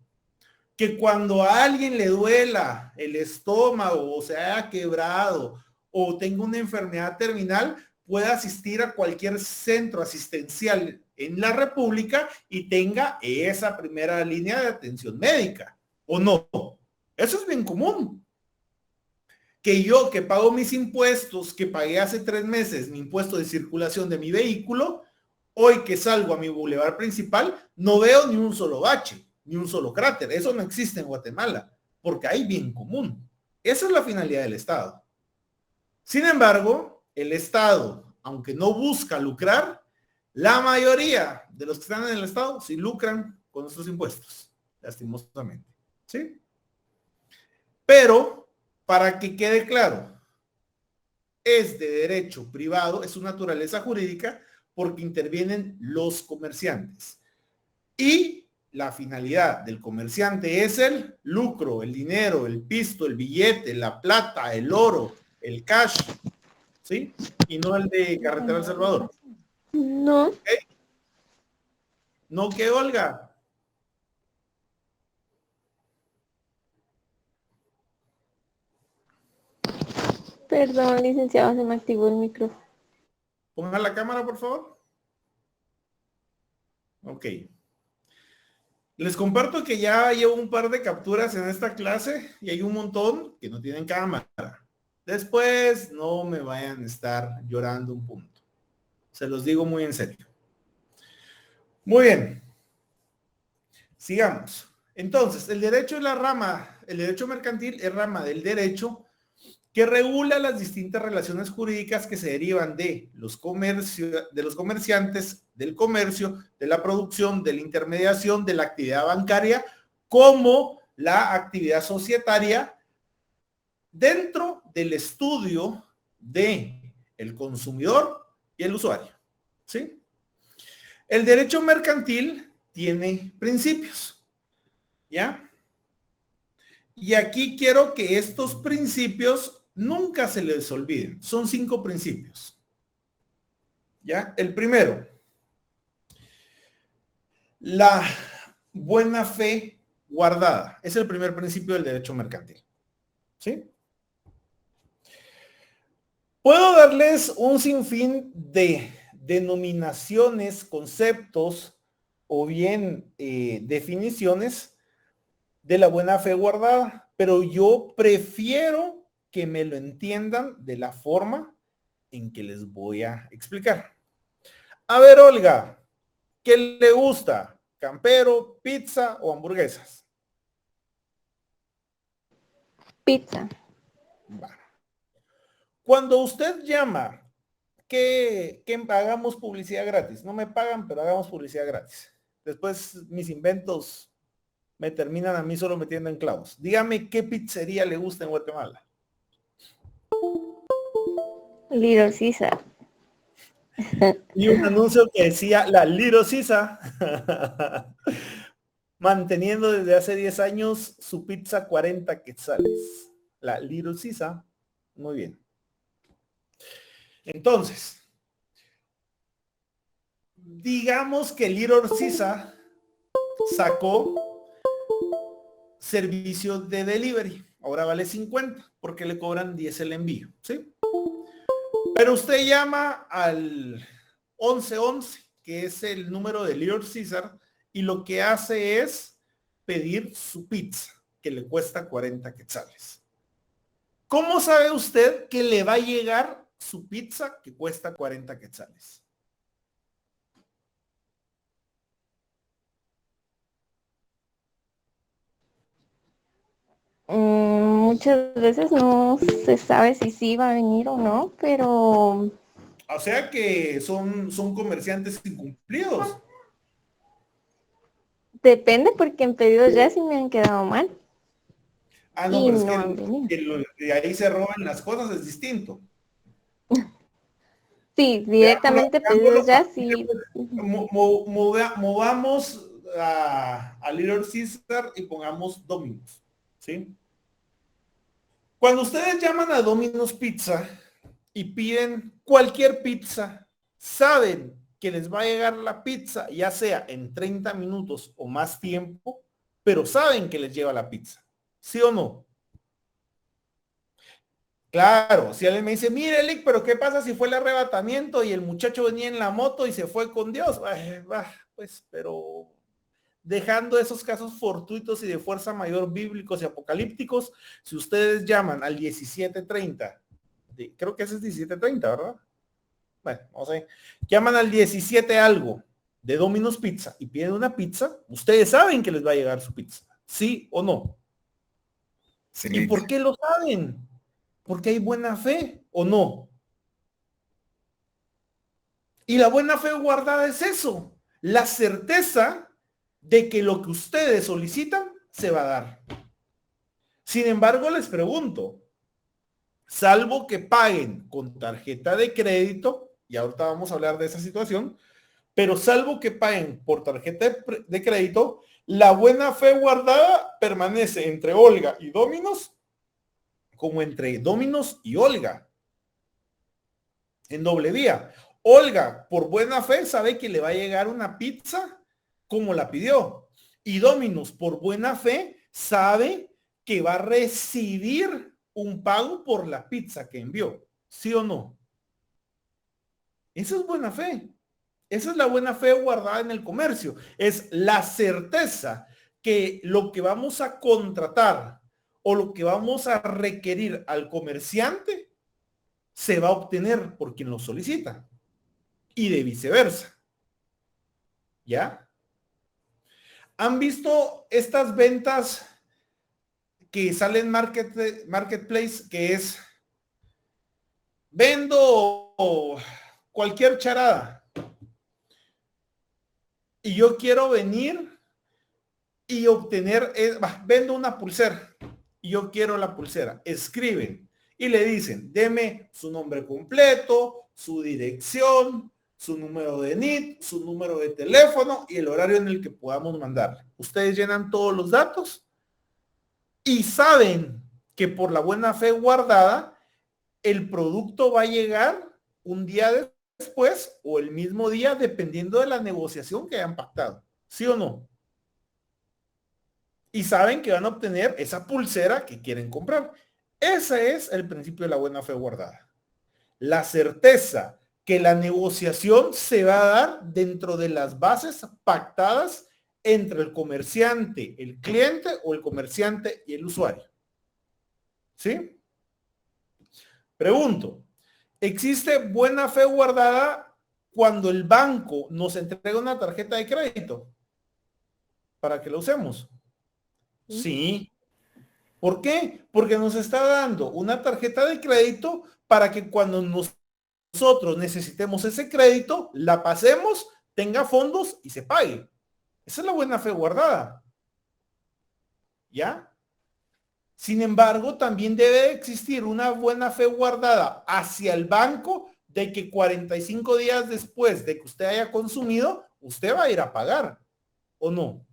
Que cuando a alguien le duela el estómago o se haya quebrado o tenga una enfermedad terminal, pueda asistir a cualquier centro asistencial en la República y tenga esa primera línea de atención médica, ¿o no? Eso es bien común. Que yo, que pago mis impuestos, que pagué hace 3 meses mi impuesto de circulación de mi vehículo, hoy que salgo a mi bulevar principal, no veo ni un solo bache, ni un solo cráter. Eso no existe en Guatemala, porque hay bien común. Esa es la finalidad del Estado. Sin embargo, el Estado, aunque no busca lucrar, la mayoría de los que están en el Estado sí lucran con nuestros impuestos, lastimosamente. ¿Sí? Pero, para que quede claro, es de derecho privado, es su naturaleza jurídica, porque intervienen los comerciantes. Y la finalidad del comerciante es el lucro, el dinero, el pisto, el billete, la plata, el oro, el cash, ¿sí? Y no el de Carretera El Salvador. No. ¿Okay? ¿No qué, Olga? Perdón, licenciado, se me activó el micrófono. Pongan la cámara, por favor. Ok. Les comparto que ya llevo un par de capturas en esta clase y hay un montón que no tienen cámara. Después no me vayan a estar llorando un punto. Se los digo muy en serio. Muy bien. Sigamos. Entonces, el derecho es la rama, el derecho mercantil es rama del derecho que regula las distintas relaciones jurídicas que se derivan de los comerciantes, del comercio, de la producción, de la intermediación, de la actividad bancaria, como la actividad societaria, dentro del estudio de el consumidor y el usuario. ¿Sí? El derecho mercantil tiene principios. ¿Ya? Y aquí quiero que estos principios nunca se les olviden. Son 5 principios. ¿Ya? El primero, la buena fe guardada. Es el primer principio del derecho mercantil. ¿Sí? Puedo darles un sinfín de denominaciones, conceptos o bien definiciones de la buena fe guardada, pero yo prefiero que me lo entiendan de la forma en que les voy a explicar. A ver, Olga, ¿qué le gusta? ¿Campero, pizza o hamburguesas? Pizza. Bueno. Cuando usted llama que hagamos publicidad gratis, no me pagan, pero hagamos publicidad gratis. Después mis inventos me terminan a mí solo metiendo en clavos. Dígame qué pizzería le gusta en Guatemala. Little Caesar. Y un anuncio que decía la Little Caesar, manteniendo desde hace 10 años su pizza 40 quetzales. La Little Caesar. Muy bien. Entonces, digamos que Little Caesar sacó servicio de delivery. Ahora vale 50 porque le cobran 10 el envío, ¿sí? Pero usted llama al 1111, que es el número de Little Caesar, y lo que hace es pedir su pizza, que le cuesta 40 quetzales. ¿Cómo sabe usted que le va a llegar su pizza que cuesta 40 quetzales? Muchas veces no se sabe si sí va a venir o no, pero O sea que son comerciantes incumplidos. depende porque en pedidos ya sí me han quedado mal. Ah, no, Y pero es no han venido. que de ahí se roban las cosas, es distinto. Sí, directamente pedidos ya sí. Movamos a Little Caesar y pongamos Domino's, ¿sí? Cuando ustedes llaman a Domino's Pizza y piden cualquier pizza, saben que les va a llegar la pizza, ya sea en 30 minutos o más tiempo, pero saben que les lleva la pizza, ¿sí o no? Claro, si alguien me dice, mire, Lick, pero ¿qué pasa si fue el arrebatamiento y el muchacho venía en la moto y se fue con Dios? Pues, pero dejando esos casos fortuitos y de fuerza mayor bíblicos y apocalípticos, si ustedes llaman al 1730, creo que ese es 1730, ¿verdad? Bueno, no sé. Llaman al 17 algo de Domino's Pizza y piden una pizza, ustedes saben que les va a llegar su pizza, ¿sí o no? Sí. ¿Y por qué lo saben? Porque hay buena fe, ¿o no? Y la buena fe guardada es eso, la certeza de que lo que ustedes solicitan se va a dar. Sin embargo, les pregunto, salvo que paguen con tarjeta de crédito, y ahorita vamos a hablar de esa situación, pero salvo que paguen por tarjeta de crédito, la buena fe guardada permanece entre Olga y Domino's como entre Domino's y Olga. En doble vía. Olga, por buena fe, sabe que le va a llegar una pizza como la pidió. Y Domino's, por buena fe, sabe que va a recibir un pago por la pizza que envió. ¿Sí o no? Esa es buena fe. Esa es la buena fe guardada en el comercio. Es la certeza que lo que vamos a contratar o lo que vamos a requerir al comerciante se va a obtener por quien lo solicita. Y de viceversa. ¿Ya? ¿Han visto estas ventas que salen Marketplace, que es vendo cualquier charada y yo quiero venir y obtener, vendo una pulsera y yo quiero la pulsera? Escriben y le dicen, deme su nombre completo, su dirección, su número de NIT, su número de teléfono y el horario en el que podamos mandarle. Ustedes llenan todos los datos y saben que por la buena fe guardada, el producto va a llegar un día después o el mismo día, dependiendo de la negociación que hayan pactado. ¿Sí o no? Y saben que van a obtener esa pulsera que quieren comprar. Ese es el principio de la buena fe guardada. La certeza que la negociación se va a dar dentro de las bases pactadas entre el comerciante, el cliente o el comerciante y el usuario. ¿Sí? Pregunto, ¿existe buena fe guardada cuando el banco nos entrega una tarjeta de crédito para que la usemos? Sí. ¿Por qué? Porque nos está dando una tarjeta de crédito para que cuando nosotros necesitemos ese crédito, la pasemos, tenga fondos y se pague. Esa es la buena fe guardada. ¿Ya? Sin embargo, también debe existir una buena fe guardada hacia el banco de que 45 días después de que usted haya consumido, usted va a ir a pagar. ¿O no?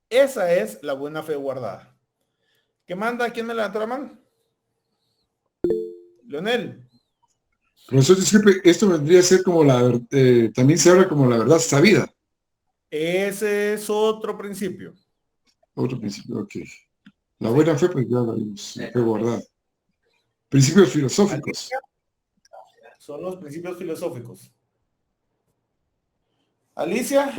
Esa es la buena fe guardada. ¿Qué manda? ¿Quién me levantó la mano? Leonel. Profesor, disculpe, esto vendría a ser como también se habla como la verdad sabida. Ese es otro principio. Otro principio, ok. La buena fe, pues ya la vimos, fe guardada. Principios filosóficos. Son los principios filosóficos. Alicia.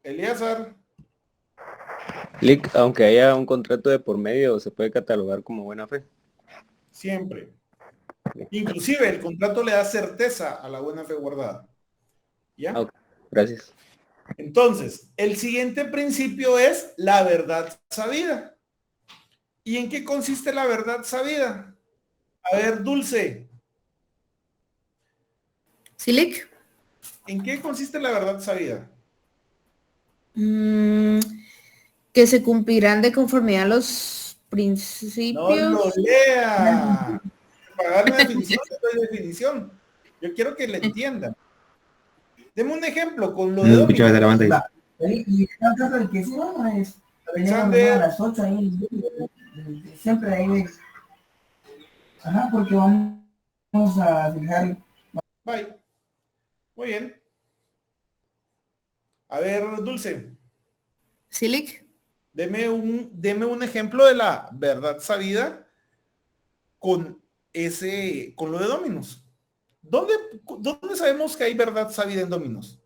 Elíasar. Lick, aunque haya un contrato de por medio, se puede catalogar como buena fe. Siempre. Inclusive el contrato le da certeza a la buena fe guardada. ¿Ya? Ok, gracias. Entonces, el siguiente principio es la verdad sabida. ¿Y en qué consiste la verdad sabida? A ver, Dulce. ¿Silic? ¿En qué consiste la verdad sabida? Que se cumplirán de conformidad a los principios. No lo lea. Para dar una definición, le doy definición. Yo quiero que le entiendan. Deme un ejemplo con lo de Domino. Y el caso del que sí, bueno, es Alexander. a las 8 ahí, siempre ahí. Ajá, porque vamos a fijar. Bye. Muy bien. A ver, Dulce. ¿Silic? Deme un ejemplo de la verdad sabida con lo de Dominos. ¿Dónde sabemos que hay verdad sabida en Dominos?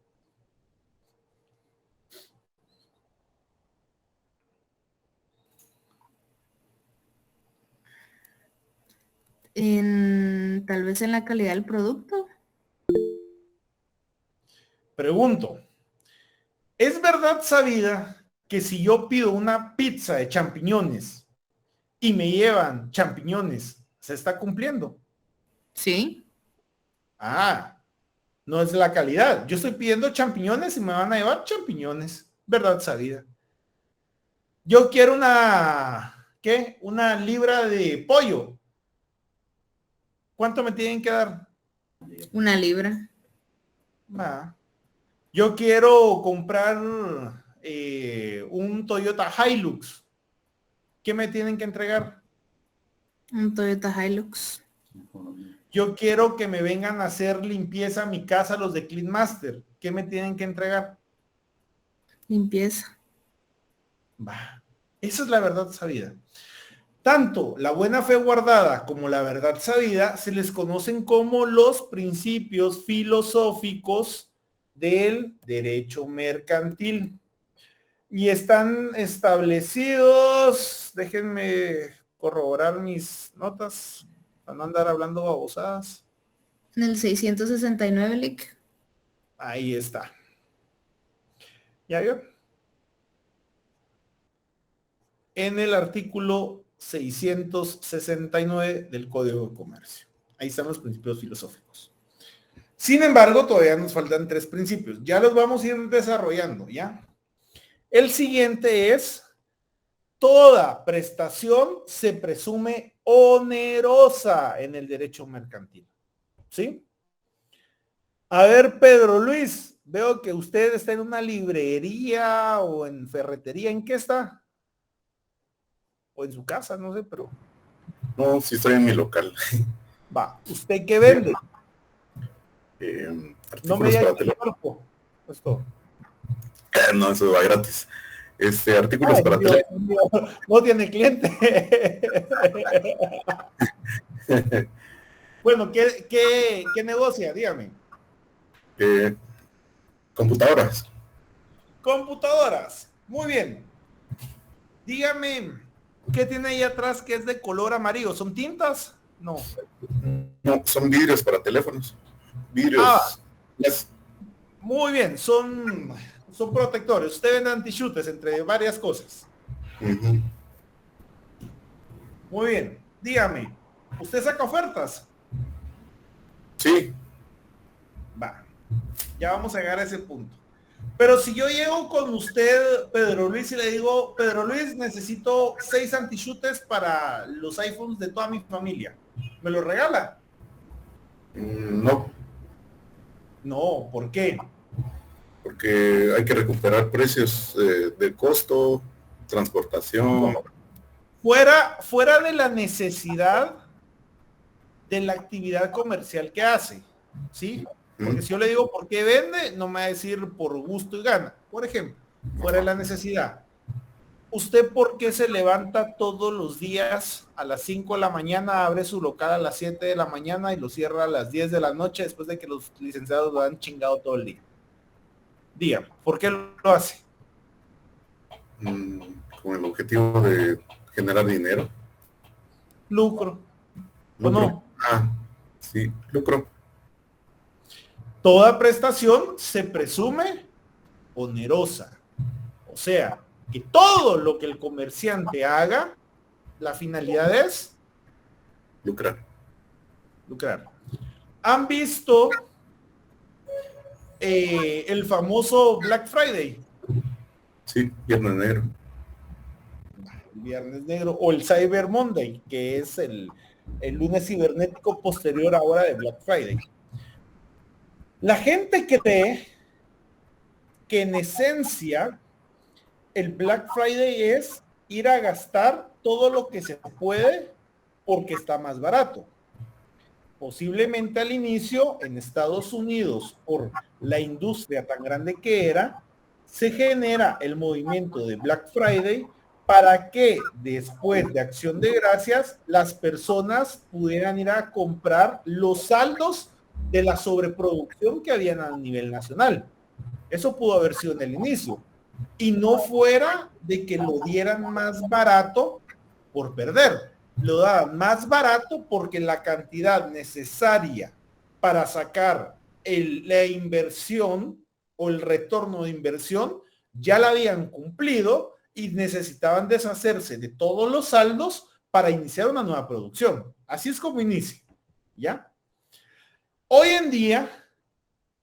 Tal vez en la calidad del producto. Pregunto, ¿es verdad sabida que si yo pido una pizza de champiñones y me llevan champiñones, se está cumpliendo? Sí. Ah, no es la calidad. Yo estoy pidiendo champiñones y me van a llevar champiñones. Verdad sabida. Yo quiero una libra de pollo. ¿Cuánto me tienen que dar? 1 libra. Yo quiero comprar un Toyota Hilux. ¿Qué me tienen que entregar? Un Toyota Hilux. Yo quiero que me vengan a hacer limpieza a mi casa los de Clean Master. ¿Qué me tienen que entregar? Limpieza. Esa es la verdad sabida. Tanto la buena fe guardada como la verdad sabida se les conocen como los principios filosóficos del derecho mercantil. Y están establecidos, déjenme corroborar mis notas, para no andar hablando babosadas. En el 669, Lic. Ahí está. ¿Ya vio? En el artículo 669 del Código de Comercio. Ahí están los principios filosóficos. Sin embargo, todavía nos faltan 3 principios. Ya los vamos a ir desarrollando, ¿ya? El siguiente es, toda prestación se presume onerosa en el derecho mercantil. ¿Sí? A ver, Pedro Luis, veo que usted está en una librería o en ferretería. ¿En qué está? O en su casa, no sé, pero... No, sí estoy en mi local. Va, ¿usted qué vende? No me diga artículos para cuerpo. Pues todo. No, eso va gratis. Artículos para teléfono. No tiene cliente. Bueno, ¿qué negocia? Dígame. Computadoras. Computadoras. Muy bien. Dígame, ¿qué tiene ahí atrás que es de color amarillo? ¿Son tintas? No. No, son vidrios para teléfonos. Vidrios. Yes. Muy bien, son protectores. Usted vende antichutes entre varias cosas. Muy bien. Dígame, ¿usted saca ofertas? Sí. Va. Ya vamos a llegar a ese punto. Pero si yo llego con usted, Pedro Luis, y le digo, Pedro Luis, necesito 6 antichutes para los iPhones de toda mi familia, ¿me lo regala? No. No, ¿por qué? Porque hay que recuperar precios de costo, transportación. No. Fuera de la necesidad de la actividad comercial que hace, ¿sí? Porque si yo le digo por qué vende, no me va a decir por gusto y gana. Por ejemplo, fuera de la necesidad. ¿Usted por qué se levanta todos los días a las 5 de la mañana, abre su local a las 7 de la mañana y lo cierra a las 10 de la noche después de que los licenciados lo han chingado todo el día? Dígame, ¿por qué lo hace? Con el objetivo de generar dinero. Lucro. ¿O no? Sí, lucro. Toda prestación se presume onerosa. O sea, que todo lo que el comerciante haga, la finalidad es lucrar. ¿Han visto el famoso Black Friday? Sí, Viernes Negro. Viernes Negro o el Cyber Monday, que es el lunes cibernético posterior ahora de Black Friday. La gente cree que en esencia el Black Friday es ir a gastar todo lo que se puede porque está más barato. Posiblemente al inicio en Estados Unidos, por la industria tan grande que era, se genera el movimiento de Black Friday para que después de Acción de Gracias las personas pudieran ir a comprar los saldos de la sobreproducción que habían a nivel nacional. Eso pudo haber sido en el inicio. Y no fuera de que lo dieran más barato por perder. Lo daban más barato porque la cantidad necesaria para sacar la inversión o el retorno de inversión ya la habían cumplido y necesitaban deshacerse de todos los saldos para iniciar una nueva producción. Así es como inicia, ¿ya? Hoy en día,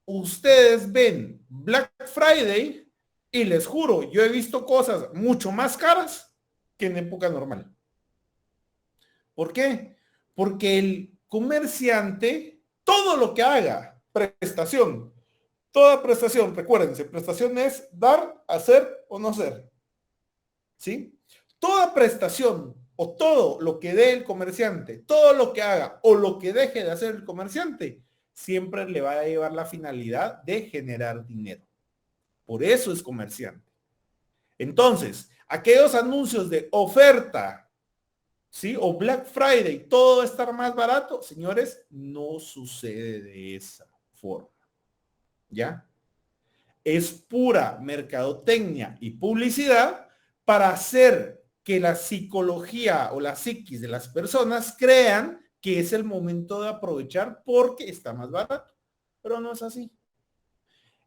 ustedes ven Black Friday y les juro, yo he visto cosas mucho más caras que en época normal. ¿Por qué? Porque el comerciante, todo lo que haga, prestación, toda prestación, recuérdense, prestación es dar, hacer o no hacer. ¿Sí? Toda prestación o todo lo que dé el comerciante, todo lo que haga o lo que deje de hacer el comerciante, siempre le va a llevar la finalidad de generar dinero. Por eso es comerciante. Entonces, aquellos anuncios de oferta, ¿sí? O Black Friday, todo va a estar más barato, señores, no sucede de esa forma. ¿Ya? Es pura mercadotecnia y publicidad para hacer que la psicología o la psiquis de las personas crean que es el momento de aprovechar porque está más barato. Pero no es así.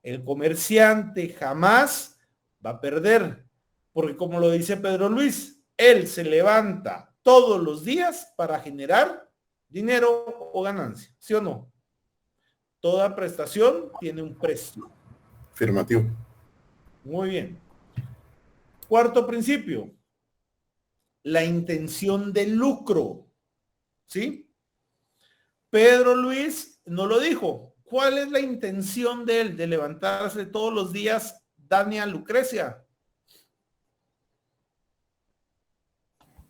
El comerciante jamás va a perder, porque como lo dice Pedro Luis, él se levanta todos los días para generar dinero o ganancia, ¿sí o no? Toda prestación tiene un precio. Afirmativo. Muy bien. Cuarto principio, la intención de lucro, ¿sí? Pedro Luis no lo dijo. ¿Cuál es la intención de él de levantarse todos los días, Dania Lucrecia?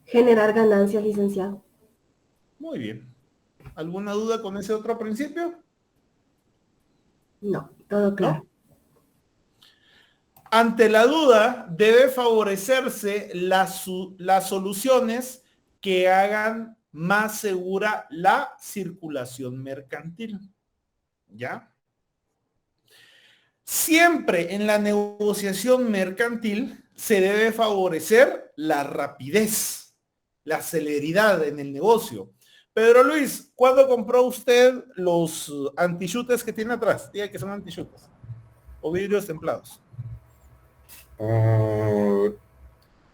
Generar ganancias, licenciado. Muy bien. ¿Alguna duda con ese otro principio? No, todo claro. ¿No? Ante la duda, debe favorecerse las soluciones que hagan más segura la circulación mercantil. ¿Ya? Siempre en la negociación mercantil se debe favorecer la rapidez, la celeridad en el negocio. Pedro Luis, ¿cuándo compró usted los antichutes que tiene atrás? Diga que son antichutes o vidrios templados.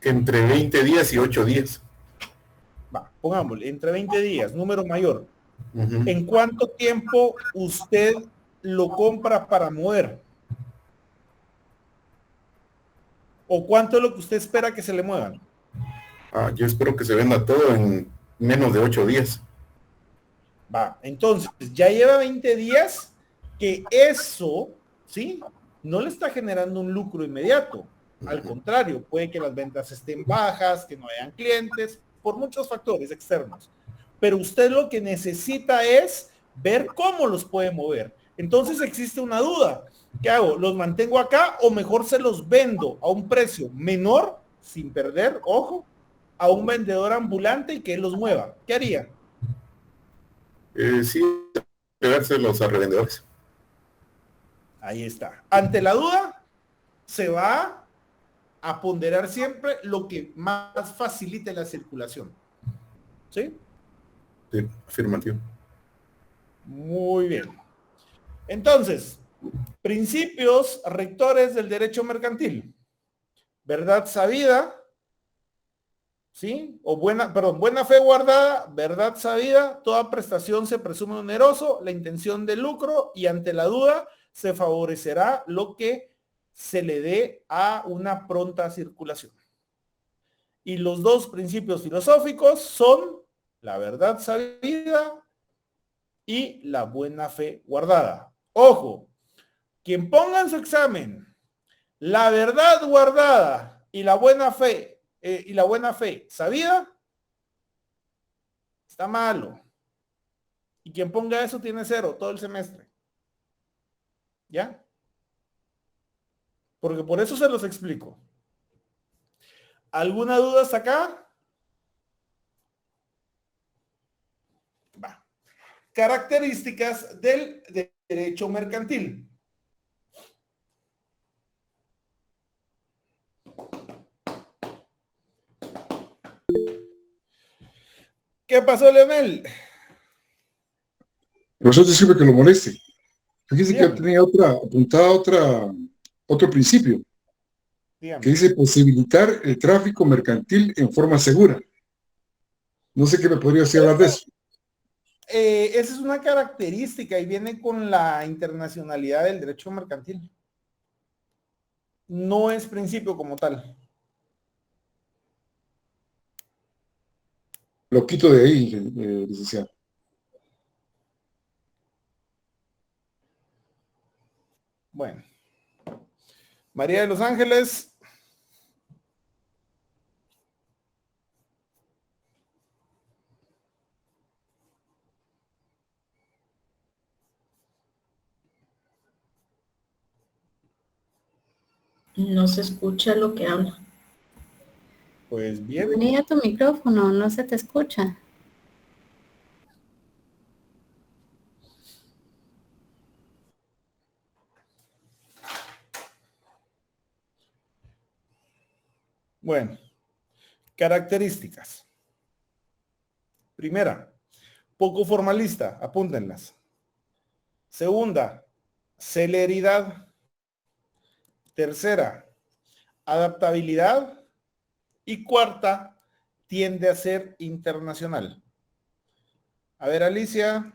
Entre 20 días y 8 días. Va, pongámosle, entre 20 días, número mayor. ¿En cuánto tiempo usted lo compra para mover? ¿O cuánto es lo que usted espera que se le muevan? Yo espero que se venda todo en menos de 8 días. Va, entonces, ya lleva 20 días que eso, ¿sí? No le está generando un lucro inmediato. Al contrario, puede que las ventas estén bajas, que no hayan clientes, por muchos factores externos. Pero usted lo que necesita es ver cómo los puede mover. Entonces existe una duda. ¿Qué hago? ¿Los mantengo acá o mejor se los vendo a un precio menor, sin perder, ojo, a un vendedor ambulante y que él los mueva? ¿Qué haría? Sí, pegárselos a revendedores. Ahí está. Ante la duda, se va a ponderar siempre lo que más facilite la circulación. ¿Sí? Sí, afirmativo. Muy bien. Entonces, principios rectores del derecho mercantil. Verdad sabida, ¿sí? O buena fe guardada, verdad sabida, toda prestación se presume oneroso, la intención de lucro y ante la duda se favorecerá lo que se le dé a una pronta circulación. Y los dos principios filosóficos son la verdad sabida y la buena fe guardada. Ojo, quien ponga en su examen la verdad guardada y la buena fe sabida, está malo. Y quien ponga eso tiene 0 todo el semestre. ¿Ya? Porque por eso se los explico. ¿Alguna duda hasta acá? Va. Características del derecho mercantil. ¿Qué pasó, Leonel? Profesor, disculpe que lo moleste. Fíjese que tenía otro principio. Dígame. Que dice posibilitar el tráfico mercantil en forma segura. No sé qué me podría decir hablar de eso. Esa es una característica y viene con la internacionalidad del derecho mercantil. No es principio como tal. Lo quito de ahí, licenciado. Bueno. María de los Ángeles. No se escucha lo que habla. Pues bien. Ponía tu micrófono, no se te escucha. Bueno, características. Primera, poco formalista, apúntenlas. Segunda, celeridad. Tercera, adaptabilidad. Y cuarta, tiende a ser internacional. A ver, Alicia.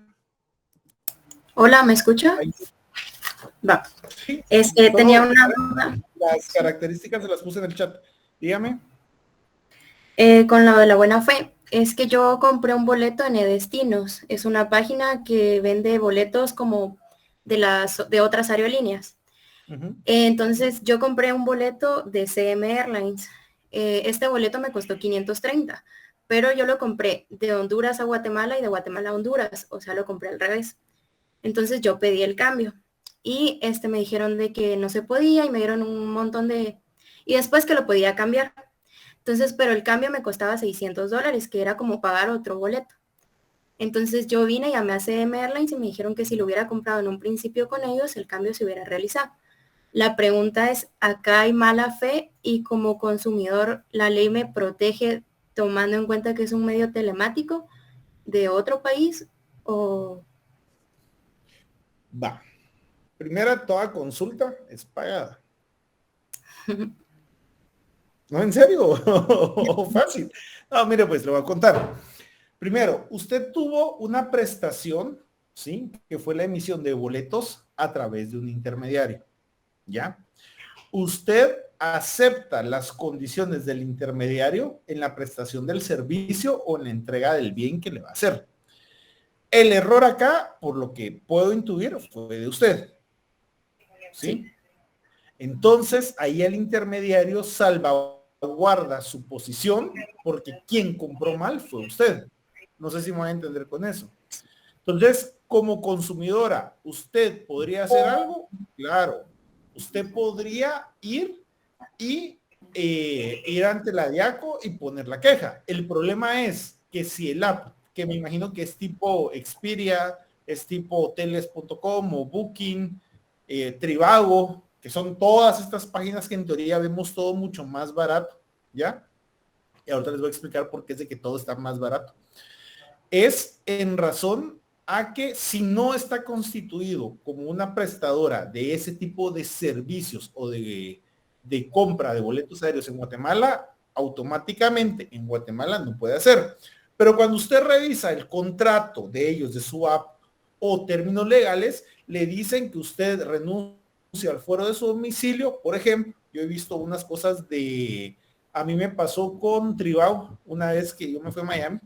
Hola, ¿me escucha? Ahí. Va. Sí. Tenía una duda. Las características se las puse en el chat. Dígame. Con lo de la buena fe. Es que yo compré un boleto en eDestinos. Es una página que vende boletos como de otras aerolíneas. Entonces yo compré un boleto de CM Airlines. Este boleto me costó 530, pero yo lo compré de Honduras a Guatemala y de Guatemala a Honduras, o sea, lo compré al revés. Entonces yo pedí el cambio y me dijeron de que no se podía y me dieron un montón de... Y después que lo podía cambiar. Entonces, pero el cambio me costaba $600, que era como pagar otro boleto. Entonces yo vine y llamé a CM Airlines y me dijeron que si lo hubiera comprado en un principio con ellos, el cambio se hubiera realizado. La pregunta es, ¿acá hay mala fe y como consumidor la ley me protege tomando en cuenta que es un medio telemático de otro país o...? Va. Primera, toda consulta es pagada. No, en serio, fácil. No, mire, pues le voy a contar. Primero, usted tuvo una prestación, ¿sí? Que fue la emisión de boletos a través de un intermediario. ¿Ya? Usted acepta las condiciones del intermediario en la prestación del servicio o en la entrega del bien que le va a hacer. El error acá, por lo que puedo intuir, fue de usted. ¿Sí? Entonces, ahí el intermediario salvaguarda su posición porque quien compró mal fue usted. No sé si me voy a entender con eso. Entonces, como consumidora, ¿usted podría hacer algo? Claro. Usted podría ir ante la DIACO y poner la queja. El problema es que si el app, que me imagino que es tipo Expedia, es tipo hoteles.com o Booking, Trivago, que son todas estas páginas que en teoría vemos todo mucho más barato, ¿ya? Y ahorita les voy a explicar por qué es de que todo está más barato. Es en razón a que si no está constituido como una prestadora de ese tipo de servicios o de compra de boletos aéreos en Guatemala, automáticamente en Guatemala no puede hacer. Pero cuando usted revisa el contrato de ellos, de su app o términos legales, le dicen que usted renuncia al fuero de su domicilio. Por ejemplo, yo he visto unas cosas a mí me pasó con Tribao, una vez que yo me fui a Miami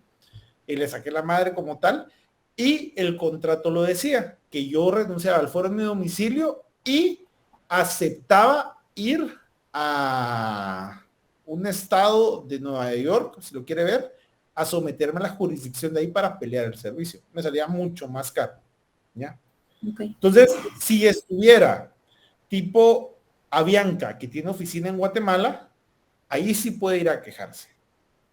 y le saqué la madre como tal, y el contrato lo decía, que yo renunciaba al fuero de mi domicilio y aceptaba ir a un estado de Nueva York, si lo quiere ver, a someterme a la jurisdicción de ahí para pelear el servicio. Me salía mucho más caro, ¿ya? Okay. Entonces, si estuviera tipo Avianca, que tiene oficina en Guatemala, ahí sí puede ir a quejarse.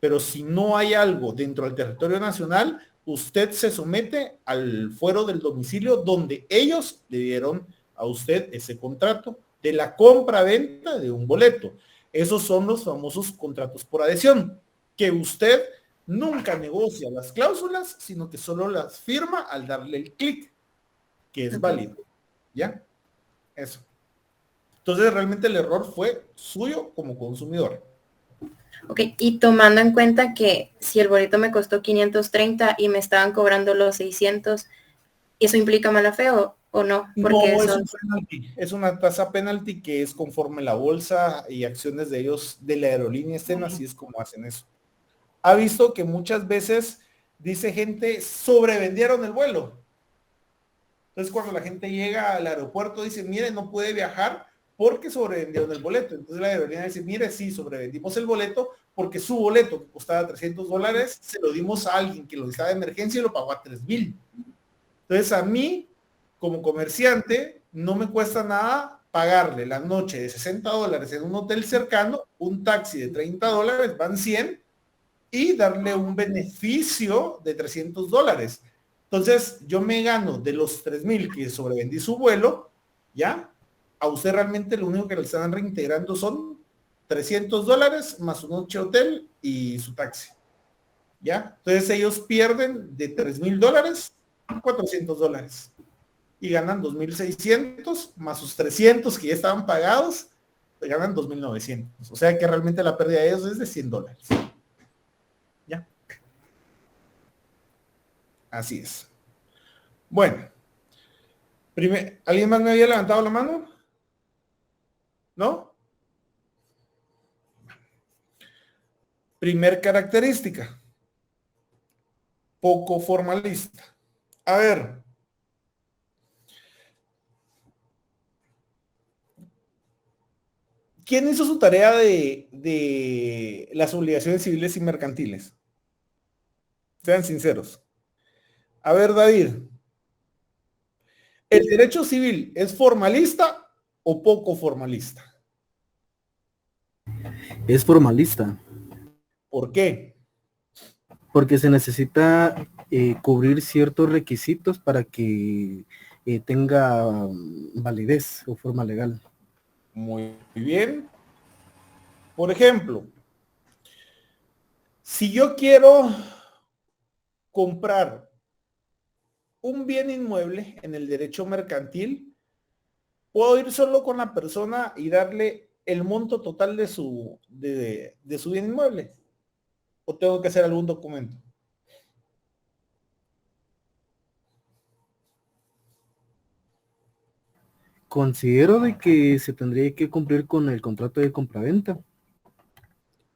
Pero si no hay algo dentro del territorio nacional, usted se somete al fuero del domicilio donde ellos le dieron a usted ese contrato de la compra-venta de un boleto. Esos son los famosos contratos por adhesión, que usted nunca negocia las cláusulas, sino que solo las firma al darle el clic, que es válido. ¿Ya? Eso. Entonces realmente el error fue suyo como consumidor. Ok, y tomando en cuenta que si el boleto me costó 530 y me estaban cobrando los 600, ¿eso implica mala fe o no? Porque No, eso... es un penalty. Es una tasa penalty que es conforme la bolsa y acciones de ellos, de la aerolínea estén, así es como hacen eso. Ha visto que muchas veces dice gente, sobrevendieron el vuelo. Entonces cuando la gente llega al aeropuerto dice, mire, no puede viajar porque sobrevendieron el boleto. Entonces la aerolínea dice, mire, sí, sobrevendimos el boleto porque su boleto que costaba $300 se lo dimos a alguien que lo necesitaba de emergencia y lo pagó a 3,000. Entonces a mí, como comerciante, no me cuesta nada pagarle la noche de $60 en un hotel cercano, un taxi de $30, van 100, y darle un beneficio de $300. Entonces yo me gano de los 3,000 que sobrevendí su vuelo, ¿ya? A usted realmente lo único que le están reintegrando son $300 más su noche hotel y su taxi, ¿ya? Entonces ellos pierden de $3,000 $400 y ganan 2,600 más sus 300 que ya estaban pagados, ganan 2,900. O sea que realmente la pérdida de ellos es de $100. ¿Ya? Así es. Bueno. ¿Alguien más me había levantado la mano? ¿No? Primer característica. Poco formalista. A ver. ¿Quién hizo su tarea de las obligaciones civiles y mercantiles? Sean sinceros. A ver, David. ¿El derecho civil es formalista o poco formalista? Es formalista. ¿Por qué? Porque se necesita cubrir ciertos requisitos para que tenga validez o forma legal. Muy bien. Por ejemplo, si yo quiero comprar un bien inmueble en el derecho mercantil, puedo ir solo con la persona y darle el monto total de su bien inmueble. ¿O tengo que hacer algún documento? Considero de que se tendría que cumplir con el contrato de compraventa.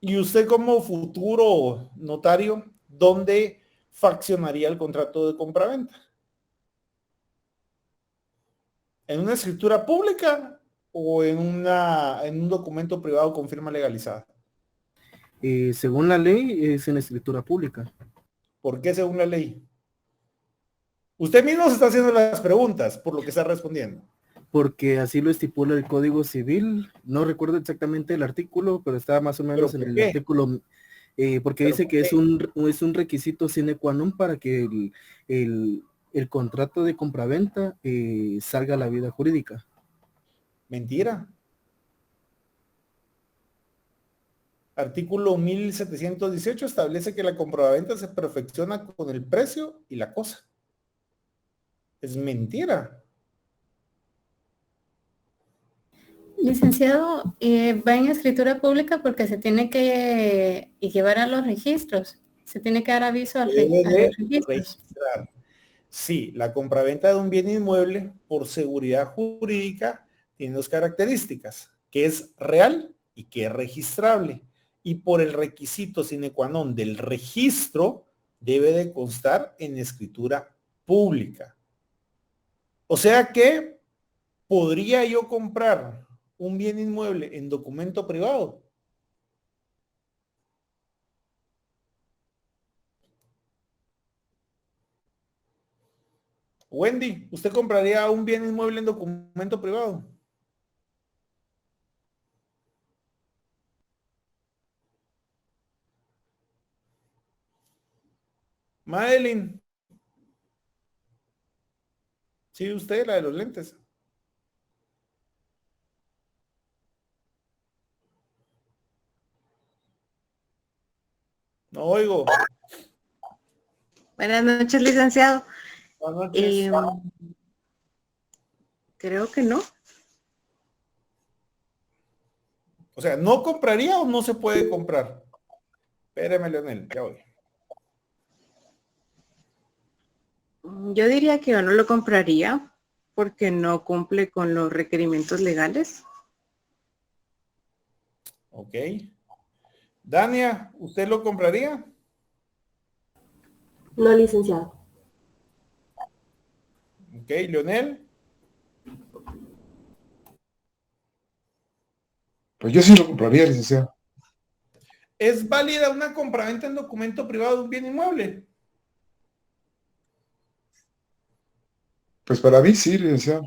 Y usted como futuro notario, ¿dónde faccionaría el contrato de compraventa? ¿En una escritura pública o en un documento privado con firma legalizada? Según la ley es en escritura pública. ¿Por qué según la ley? Usted mismo se está haciendo las preguntas por lo que está respondiendo. Porque así lo estipula el Código Civil. No recuerdo exactamente el artículo, pero está más o menos en el artículo, porque dice que es un requisito sine qua non para que el contrato de compraventa salga a la vida jurídica. Mentira. Artículo 1718 establece que la compraventa se perfecciona con el precio y la cosa. Es mentira. Licenciado, va en escritura pública porque se tiene que llevar a los registros. Se tiene que dar aviso a los registros. Registrar. Sí, la compraventa de un bien inmueble por seguridad jurídica tiene dos características, que es real y que es registrable. Y por el requisito sine qua non del registro, debe de constar en escritura pública. O sea que, ¿podría yo comprar un bien inmueble en documento privado? Wendy, ¿usted compraría un bien inmueble en documento privado? Madeline. Sí, usted, la de los lentes. No oigo. Buenas noches, licenciado. Buenas noches. Creo que no. O sea, ¿no compraría o no se puede comprar? Espérame, Leonel, ya voy. Yo diría que yo no lo compraría porque no cumple con los requerimientos legales. Ok. Dania, ¿usted lo compraría? No, licenciado. Ok, Leonel. Pues yo sí lo compraría, licenciado. ¿Es válida una compraventa en documento privado de un bien inmueble? Pues para mí sí, licenciado.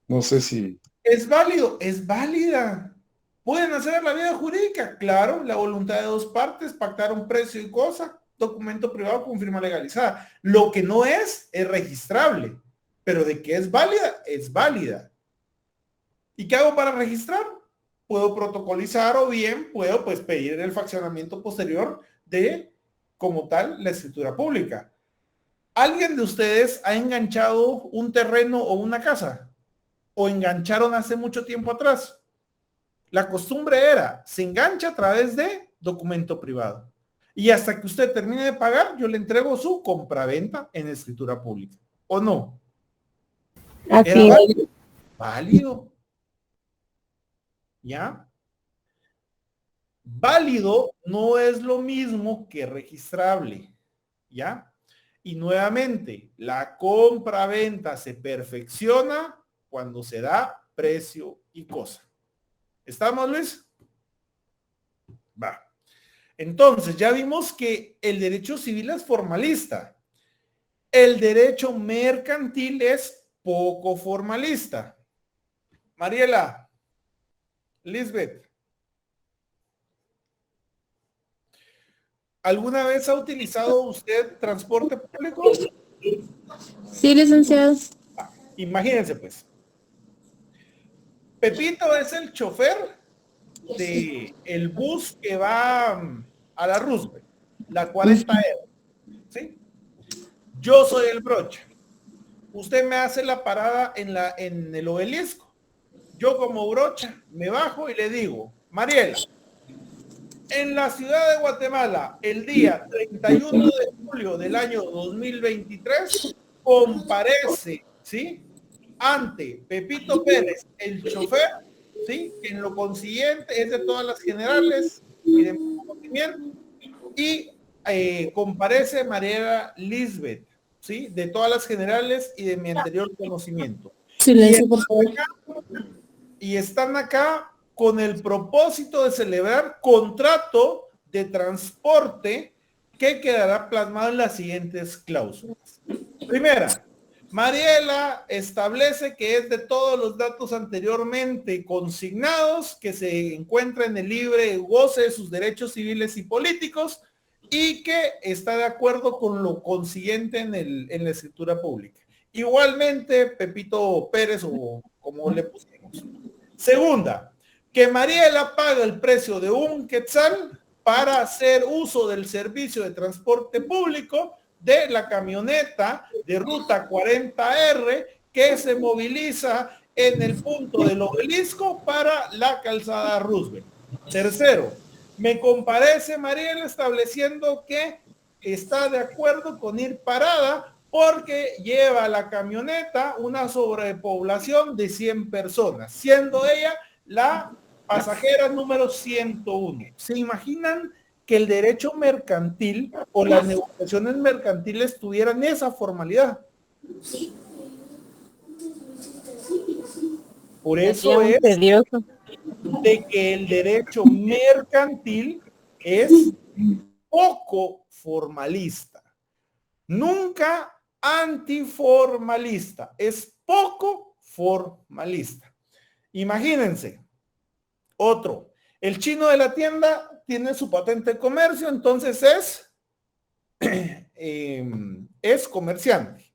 No sé si... ¿Es válido? Es válida. ¿Pueden hacer la vida jurídica? Claro, la voluntad de dos partes, pactar un precio y cosa, documento privado con firma legalizada. Lo que no es registrable, pero de que es válida, es válida. ¿Y qué hago para registrar? Puedo protocolizar o bien puedo pues pedir el faccionamiento posterior de, como tal, la escritura pública. ¿Alguien de ustedes ha enganchado un terreno o una casa? ¿O engancharon hace mucho tiempo atrás? La costumbre era, se engancha a través de documento privado. Y hasta que usted termine de pagar, yo le entrego su compraventa en escritura pública. ¿O no? Así ¿Era es. válido? Válido. ¿Ya? Válido no es lo mismo que registrable. ¿Ya? Y nuevamente, la compra-venta se perfecciona cuando se da precio y cosa. ¿Estamos, Luis? Va. Entonces, ya vimos que el derecho civil es formalista. El derecho mercantil es poco formalista. Mariela, Lisbeth, ¿alguna vez ha utilizado usted transporte público? Sí, licenciado. Imagínense pues. Pepito es el chofer de el bus que va a la Roosevelt, la 40R, ¿sí? Yo soy el brocha. Usted me hace la parada en el obelisco. Yo como brocha me bajo y le digo, Mariela, en la ciudad de Guatemala, el día 31 de julio del año 2023, comparece, ¿sí?, ante Pepito Pérez, el chofer, ¿sí?, que en lo consiguiente es de todas las generales y de mi conocimiento, y comparece Mariela Lisbeth, ¿sí?, de todas las generales y de mi anterior conocimiento. Silencio, por favor. Y están acá con el propósito de celebrar contrato de transporte que quedará plasmado en las siguientes cláusulas. Primera, Mariela establece que es de todos los datos anteriormente consignados que se encuentra en el libre goce de sus derechos civiles y políticos y que está de acuerdo con lo consiguiente en la escritura pública. Igualmente, Pepito Pérez, o como le pusimos. Segunda, que Mariela paga el precio de un quetzal para hacer uso del servicio de transporte público de la camioneta de ruta 40R que se moviliza en el punto del obelisco para la calzada Roosevelt. Tercero, me comparece Mariel estableciendo que está de acuerdo con ir parada porque lleva la camioneta una sobrepoblación de 100 personas, siendo ella la pasajera número 101. ¿Se imaginan que el derecho mercantil o las negociaciones mercantiles tuvieran esa formalidad? Por eso es de que el derecho mercantil es poco formalista, nunca antiformalista, es poco formalista. Imagínense, otro, el chino de la tienda tiene su patente de comercio, entonces es comerciante.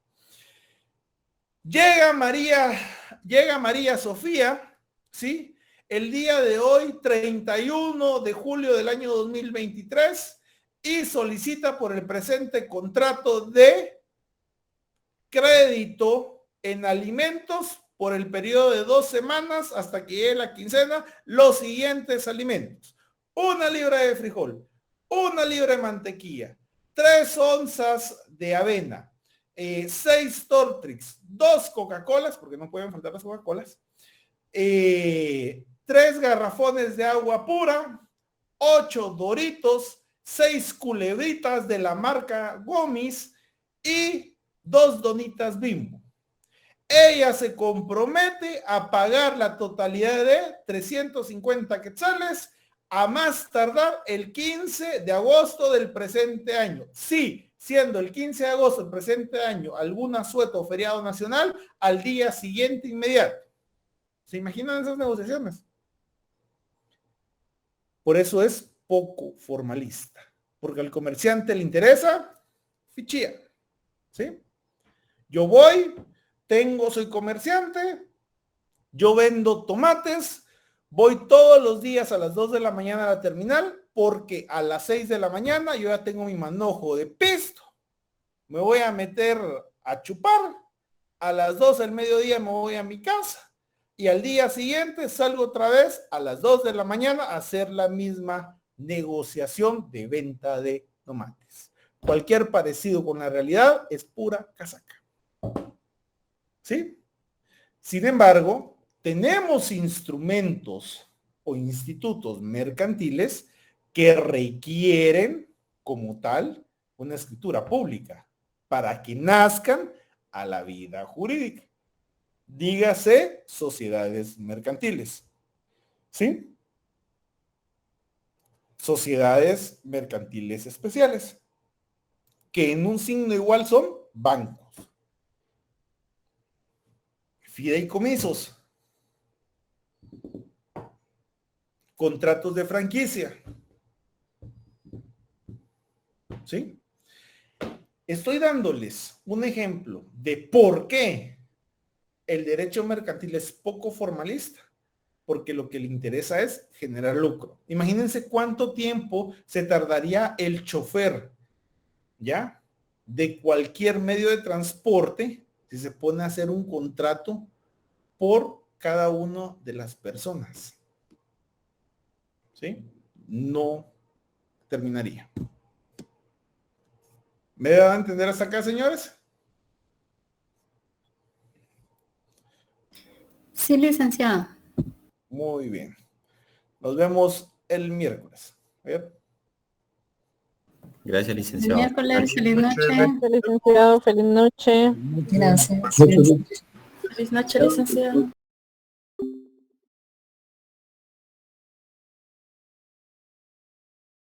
Llega María Sofía, ¿sí? El día de hoy, 31 de julio del año 2023, y solicita por el presente contrato de crédito en alimentos por el periodo de 2 semanas hasta que llegue la quincena, los siguientes alimentos: 1 libra de frijol, 1 libra de mantequilla, 3 onzas de avena, 6 Tortrix, 2 Coca-Colas, porque no pueden faltar las Coca-Colas, 3 garrafones de agua pura, 8 Doritos, 6 culebritas de la marca Gomis y 2 donitas Bimbo. Ella se compromete a pagar la totalidad de 350 quetzales a más tardar el 15 de agosto del presente año. Sí, siendo el 15 de agosto del presente año algún asueto o feriado nacional, al día siguiente inmediato. ¿Se imaginan esas negociaciones? Por eso es poco formalista, porque al comerciante le interesa fichía, ¿sí? Yo voy, soy comerciante, yo vendo tomates, voy todos los días a las 2 de la mañana a la terminal, porque a las 6 de la mañana yo ya tengo mi manojo de pisto, me voy a meter a chupar, a las 2 del mediodía me voy a mi casa, y al día siguiente salgo otra vez a las 2 de la mañana a hacer la misma negociación de venta de tomates. Cualquier parecido con la realidad es pura casaca. ¿Sí? Sin embargo, tenemos instrumentos o institutos mercantiles que requieren como tal una escritura pública para que nazcan a la vida jurídica. Dígase sociedades mercantiles. ¿Sí? Sociedades mercantiles especiales, que en un signo igual son bancos. Fideicomisos. Contratos de franquicia. ¿Sí? Estoy dándoles un ejemplo de por qué el derecho mercantil es poco formalista, porque lo que le interesa es generar lucro. Imagínense cuánto tiempo se tardaría el chofer, ¿ya?, de cualquier medio de transporte si se pone a hacer un contrato por cada una de las personas. ¿Sí? No terminaría. ¿Me da a entender hasta acá, señores? Sí, licenciado. Muy bien. Nos vemos el miércoles. Gracias, licenciado. Miércoles, feliz noche. Gracias, licenciado, feliz noche. Gracias. Feliz noche, licenciado.